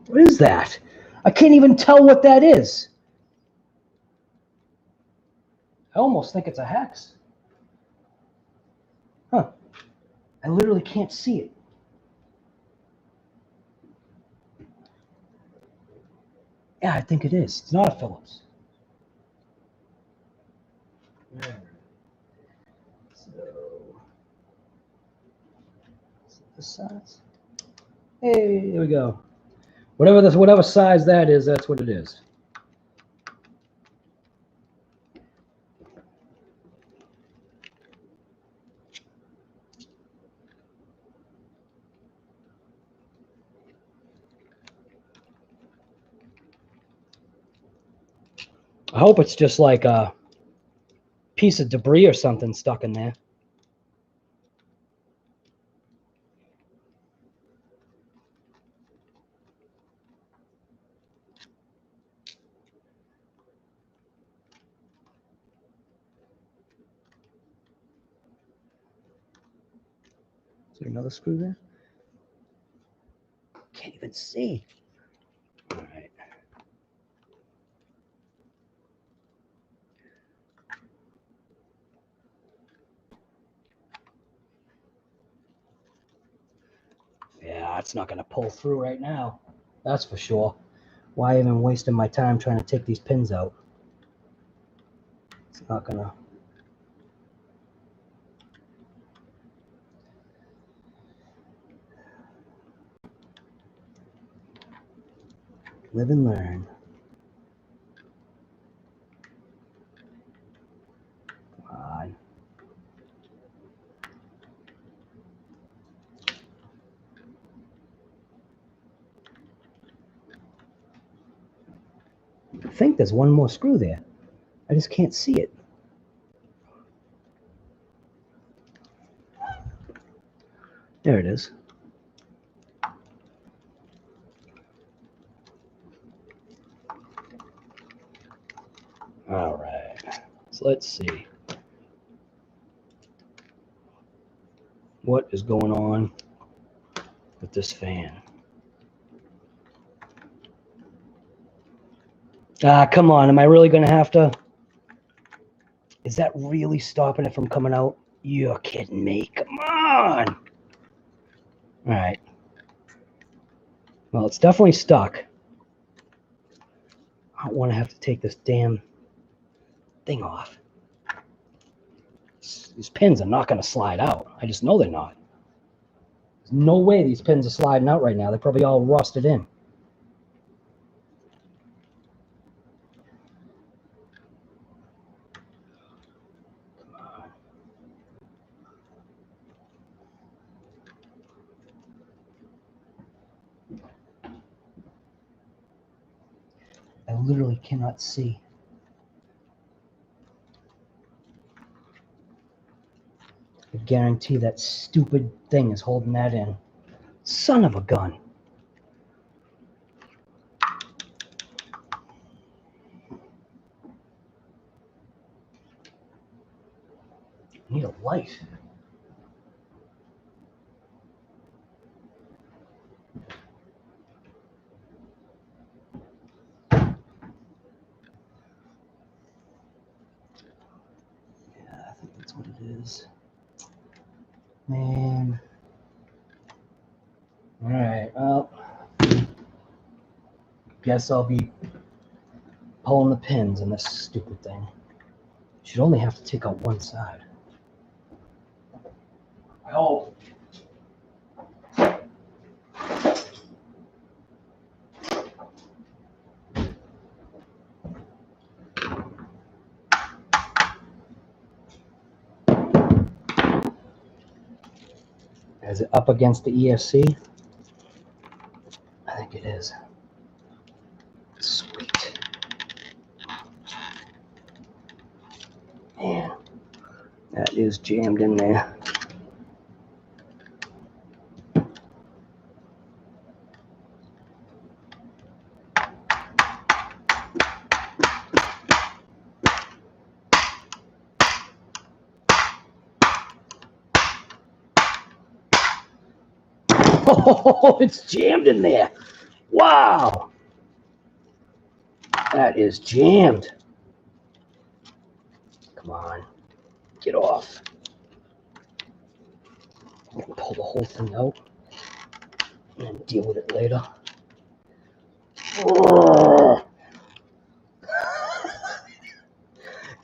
Speaker 2: What is that? I can't even tell what that is. I almost think it's a hex. Huh. I literally can't see it. Yeah, I think it is. It's not a Phillips. So, this size. Hey, there we go. Whatever size that is, that's what it is. I hope it's just like a piece of debris or something stuck in there. Is there another screw there? Can't even see. All right. Yeah, it's not going to pull through right now. That's for sure. Why even wasting my time trying to take these pins out? It's not going to. Live and learn. Come on. I think there's one more screw there. I just can't see it. There it is. All right. So let's see. What is going on with this fan? Ah, come on. Am I really going to have to? Is that really stopping it from coming out? You're kidding me. Come on. All right. Well, it's definitely stuck. I don't want to have to take this damn thing off. These pins are not going to slide out. I just know they're not. There's no way these pins are sliding out right now. They're probably all rusted in. I literally cannot see. I guarantee that stupid thing is holding that in. Son of a gun. I need a light. Yeah, I think that's what it is. Man. All right, well, guess I'll be pulling the pins in this stupid thing. Should only have to take out one side. I hope. Is it up against the ESC? I think it is. Sweet. Man, that is jammed in there. Oh, it's jammed in there. Wow. That is jammed. Come on. Get off. I'm gonna pull the whole thing out and then deal with it later. Oh.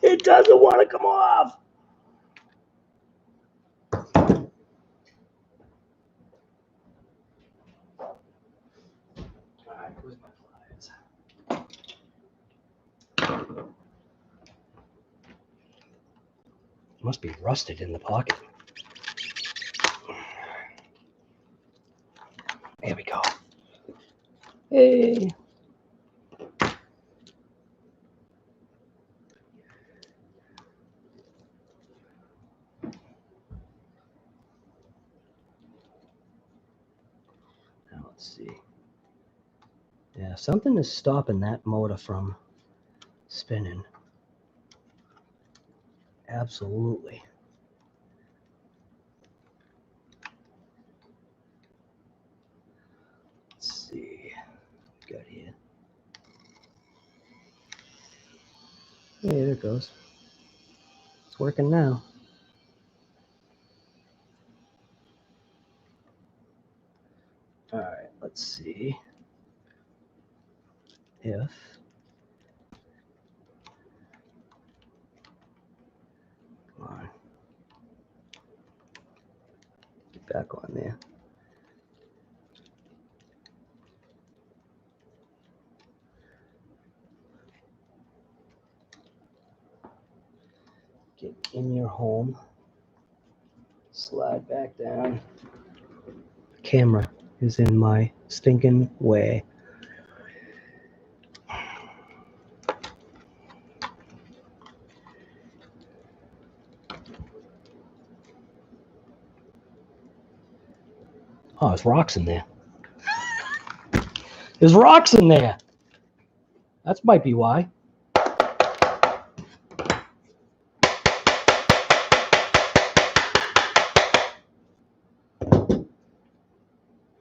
Speaker 2: It doesn't want to come off. All right, where's my pliers? Must be rusted in the pocket. There we go. Hey. Now let's see. Yeah, something is stopping that motor from spinning. Absolutely. Let's see. Got here. Yeah, there it goes. It's working now. All right, let's see if come on. Get back on there. Get in your home. Slide back down. The camera is in my stinking way. Oh, there's rocks in there. There's rocks in there. That might be why.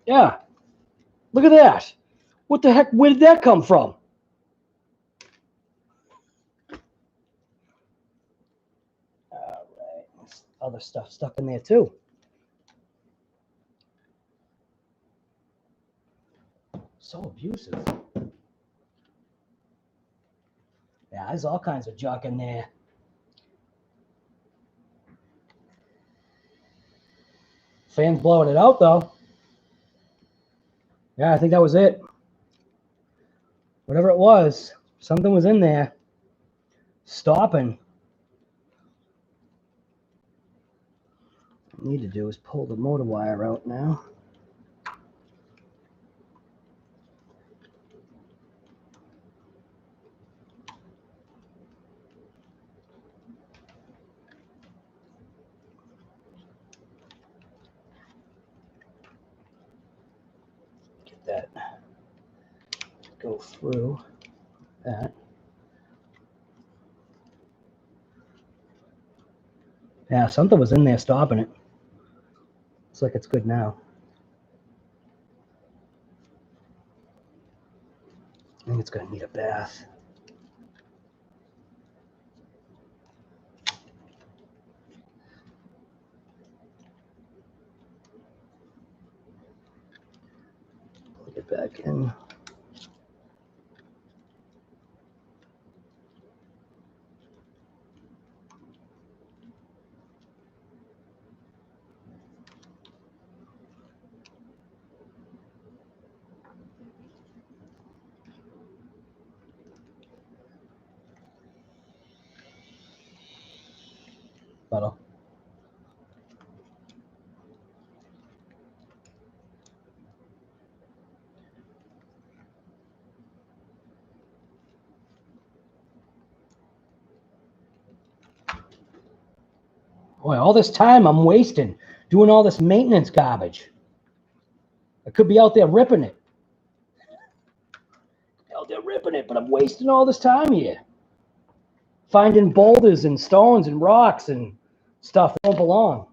Speaker 2: Yeah. Look at that. What the heck? Where did that come from? All right. There's other stuff stuck in there too. So abusive. Yeah, there's all kinds of junk in there. Fan's blowing it out though. Yeah, I think that was it. Whatever it was, something was in there stopping. What I need to do is pull the motor wire out now. Get that. Go through that. Yeah, something was in there stopping it. Looks like it's good now. I think it's gonna need a bath. Plug it back in. Bottle. Boy, all this time I'm wasting doing all this maintenance garbage. I could be out there ripping it. Out there ripping it, but I'm wasting all this time here. Finding boulders and stones and rocks and stuff that don't belong.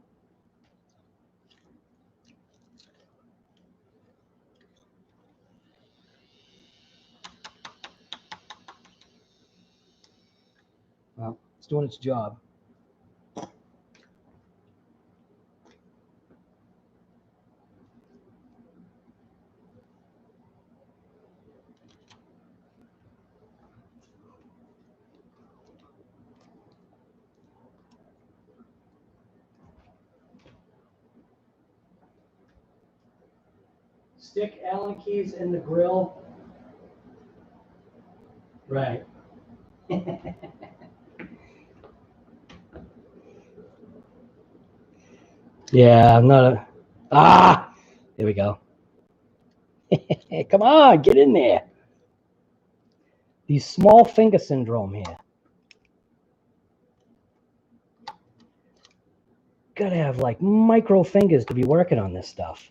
Speaker 2: It's doing its job. Stick Allen keys in the grill. Right. Yeah, I'm not a... Ah! There we go. Come on, get in there. These small finger syndrome here. Gotta have like micro fingers to be working on this stuff.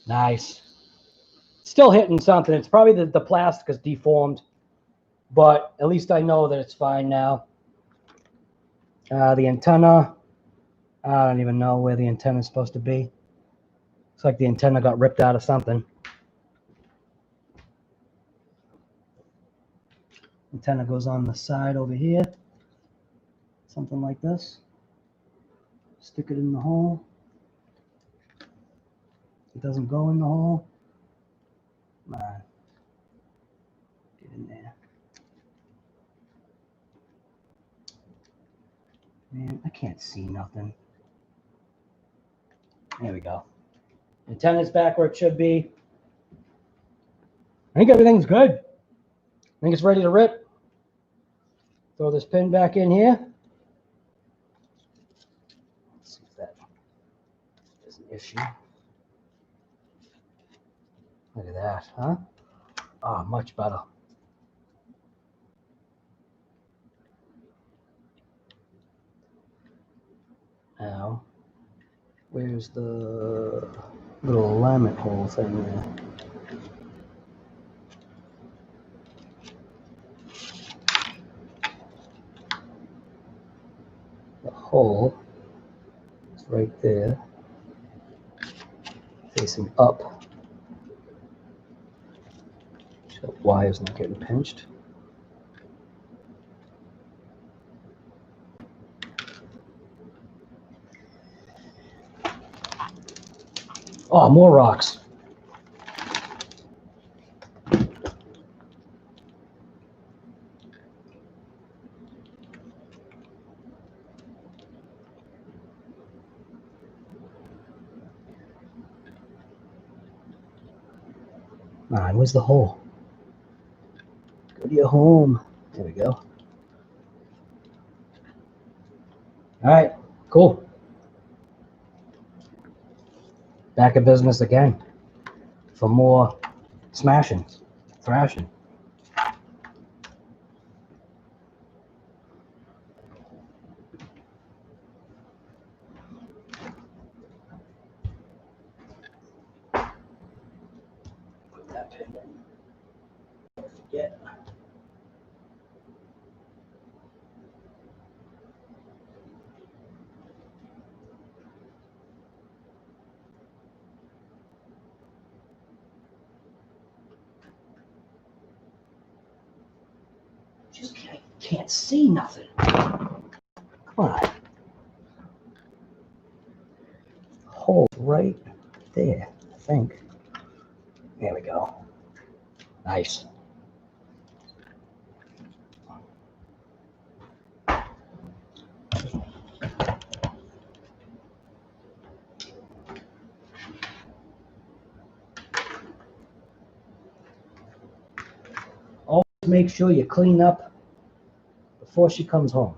Speaker 2: Nice. Still hitting something. It's probably the plastic is deformed, but at least I know that it's fine now. The antenna, I don't even know where the antenna is supposed to be. Looks like the antenna got ripped out of something. Antenna goes on the side over here. Something like this. Stick it in the hole. It doesn't go in the hole. Come on. Get in there. Man, I can't see nothing. There we go. Antenna's back where it should be. I think everything's good. I think it's ready to rip. Throw this pin back in here. Let's see if that is an issue. Look at that, huh? Oh, much better. Now, where's the little alignment hole thing there? The hole is right there, facing up. So wire's not getting pinched. Oh, more rocks. All right, where's the hole? Go to your home. There we go. All right, cool. Back in business again for more smashing, thrashing. Put that pin in. Don't forget. Just can't see nothing. Come on. Hole right there, I think. There we go. Nice. Always make sure you clean up before she comes home.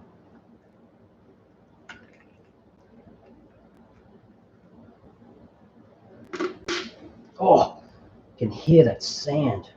Speaker 2: Oh, you can hear that sand.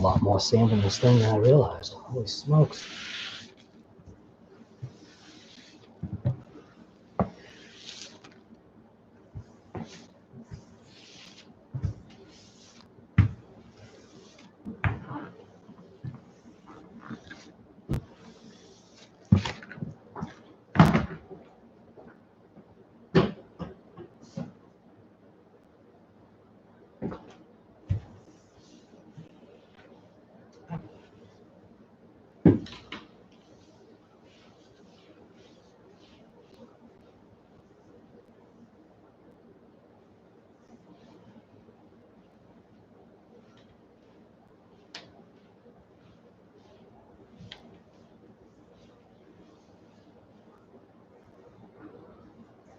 Speaker 2: lot more sand in this thing than I realized. Holy smokes.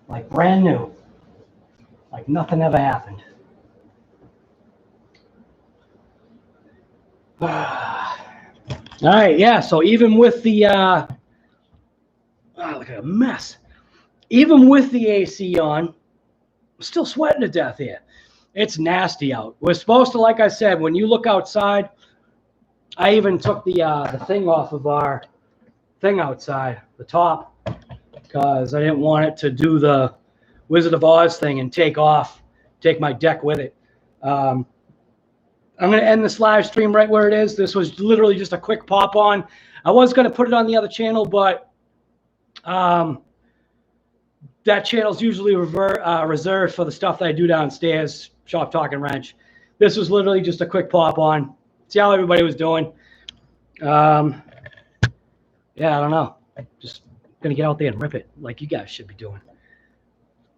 Speaker 2: Like brand new. Like nothing ever happened. All right, yeah, so even with the, look at a mess. Even with the AC on, I'm still sweating to death here. It's nasty out. We're supposed to, like I said, when you look outside, I even took the thing off of our thing outside, the top, because I didn't want it to do the Wizard of Oz thing and take my deck with it. I'm going to end this live stream right where it is. This was literally just a quick pop on. I was going to put it on the other channel, but that channel's usually reserved for the stuff that I do downstairs, Shop Talk and Wrench. This was literally just a quick pop on. See how everybody was doing. Yeah, I don't know. Just going to get out there and rip it like you guys should be doing.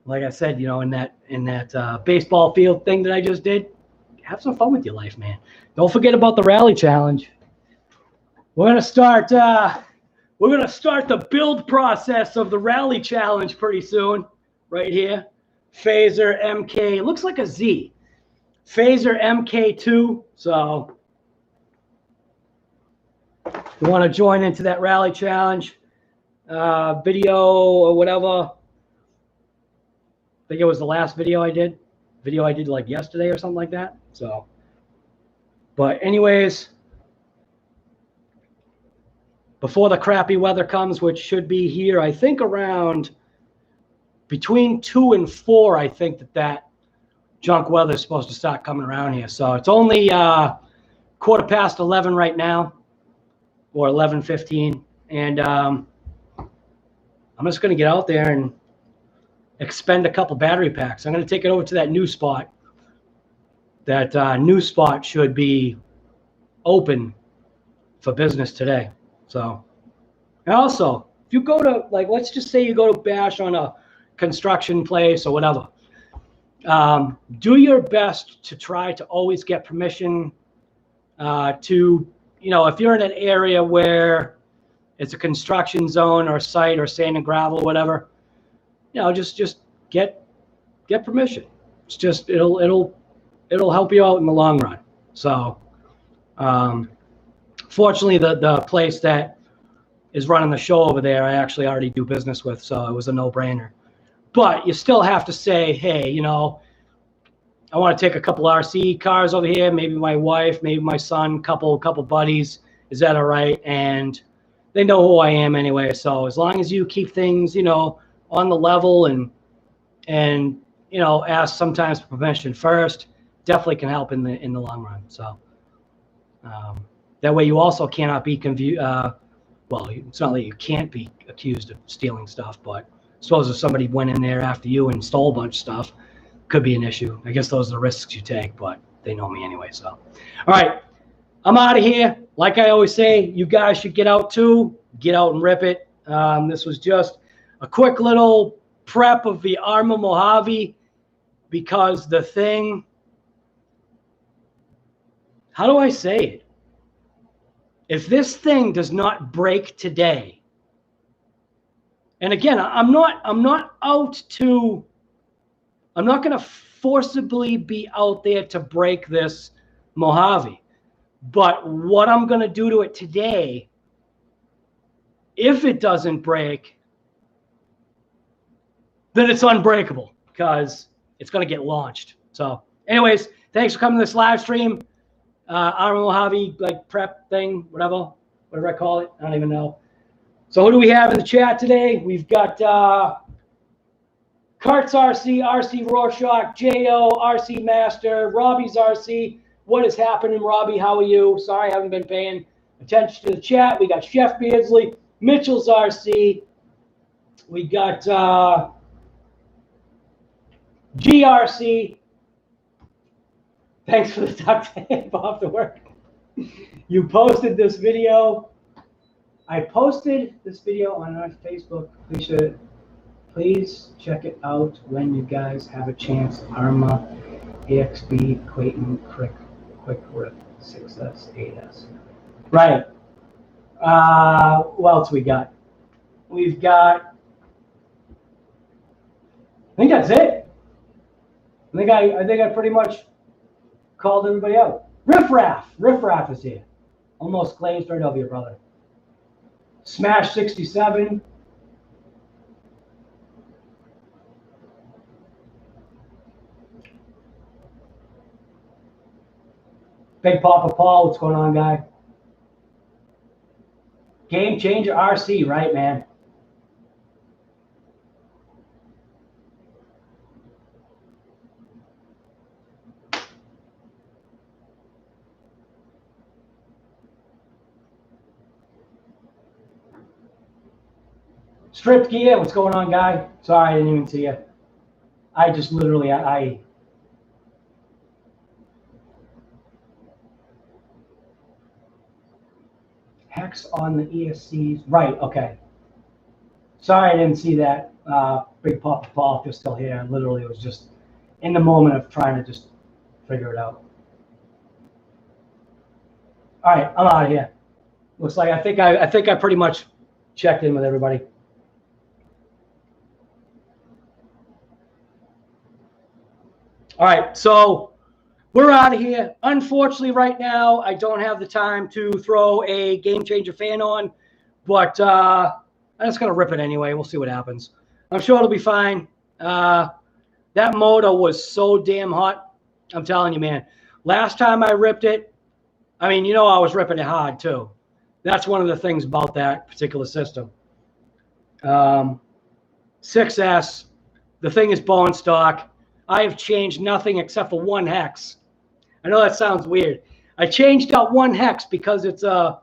Speaker 2: Like I said, you know, in that baseball field thing that I just did, have some fun with your life, man. Don't forget about the rally challenge. We're gonna start the build process of the rally challenge pretty soon, right here. Phaser MK, it looks like a Z. Phaser MK2. So if you want to join into that rally challenge video or whatever. I think it was the last video I did like yesterday or something like that. So, but anyways, before the crappy weather comes, which should be here, I think around between 2 and 4, I think that junk weather is supposed to start coming around here. So it's only 11:15 right now, or 11:15, and I'm just going to get out there and expend a couple battery packs. I'm going to take it over to that new spot. That new spot should be open for business today. So, and also, if you go to, like, let's just say you go to bash on a construction place or whatever, do your best to try to always get permission to, you know, if you're in an area where it's a construction zone or site or sand and gravel or whatever, you know, just get permission. It's just it'll help you out in the long run. So, fortunately, the place that is running the show over there, I actually already do business with, so it was a no-brainer. But you still have to say, hey, you know, I want to take a couple RC cars over here, maybe my wife, maybe my son, couple buddies. Is that all right? And they know who I am anyway. So as long as you keep things, you know, on the level and you know, ask sometimes for permission first, definitely can help in the long run. So that way you also cannot be confused. Well, it's not that you can't be accused of stealing stuff, but suppose if somebody went in there after you and stole a bunch of stuff, could be an issue. I guess those are the risks you take, but they know me anyway. So, all right, I'm out of here. Like I always say, you guys should get out too. Get out and rip it. This was just a quick little prep of the Arrma Mojave, because the thing, how do I say it? If this thing does not break today, and again, I'm not going to forcibly be out there to break this Mojave, but what I'm going to do to it today, if it doesn't break, then it's unbreakable, because it's going to get launched. So anyways, thanks for coming to this live stream. Arrma Mojave, like prep thing, whatever I call it. I don't even know. So who do we have in the chat today? We've got Kart's RC, RC Rorschach, Jo, RC Master, Robbie's RC. What is happening, Robbie? How are you? Sorry, I haven't been paying attention to the chat. We got Chef Beardsley, Mitchell's RC. We got GRC. Thanks for the duct tape off the work. You posted this video. I posted this video on our Facebook. Please check it out when you guys have a chance. Arrma AXB Clayton Quick Rip 6S 8S. Right. What else we got? We've got. I think that's it. I think I pretty much called everybody out. Riff Raff is here. Almost glazed right over your brother. Smash 67. Big Papa Paul, what's going on, guy? Game Changer RC, right, man? Stripped Gear, what's going on, guy? Sorry, I didn't even see you. I just literally, Hex on the ESCs. Right, okay. Sorry, I didn't see that. Big Papa Paul, if you're still here. Literally, it was just in the moment of trying to just figure it out. All right, I'm out of here. Looks like I think I pretty much checked in with everybody. All right, so we're out of here. Unfortunately, right now, I don't have the time to throw a Game Changer fan on, but I'm just going to rip it anyway. We'll see what happens. I'm sure it'll be fine. That motor was so damn hot. I'm telling you, man. Last time I ripped it, I mean, you know I was ripping it hard, too. That's one of the things about that particular system. 6S, the thing is bone stock. I have changed nothing except for one hex. I know that sounds weird. I changed out one hex because it's a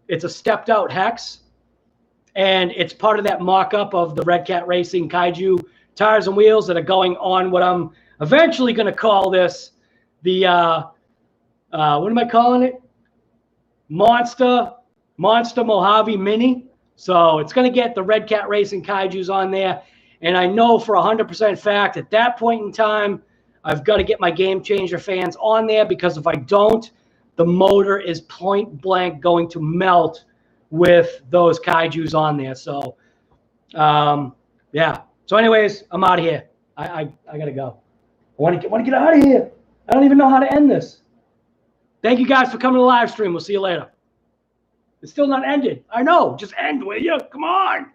Speaker 2: stepped out hex, and it's part of that mock-up of the Redcat Racing Kaiju tires and wheels that are going on what I'm eventually going to call this the what am I calling it? Monster Mojave Mini. So it's going to get the Redcat Racing Kaijus on there. And I know for 100% fact at that point in time, I've got to get my Game Changer fans on there, because if I don't, the motor is point blank going to melt with those Kaijus on there. So, yeah. So anyways, I'm out of here. I got to go. I want to get out of here. I don't even know how to end this. Thank you guys for coming to the live stream. We'll see you later. It's still not ended. I know. Just end, will you? Come on.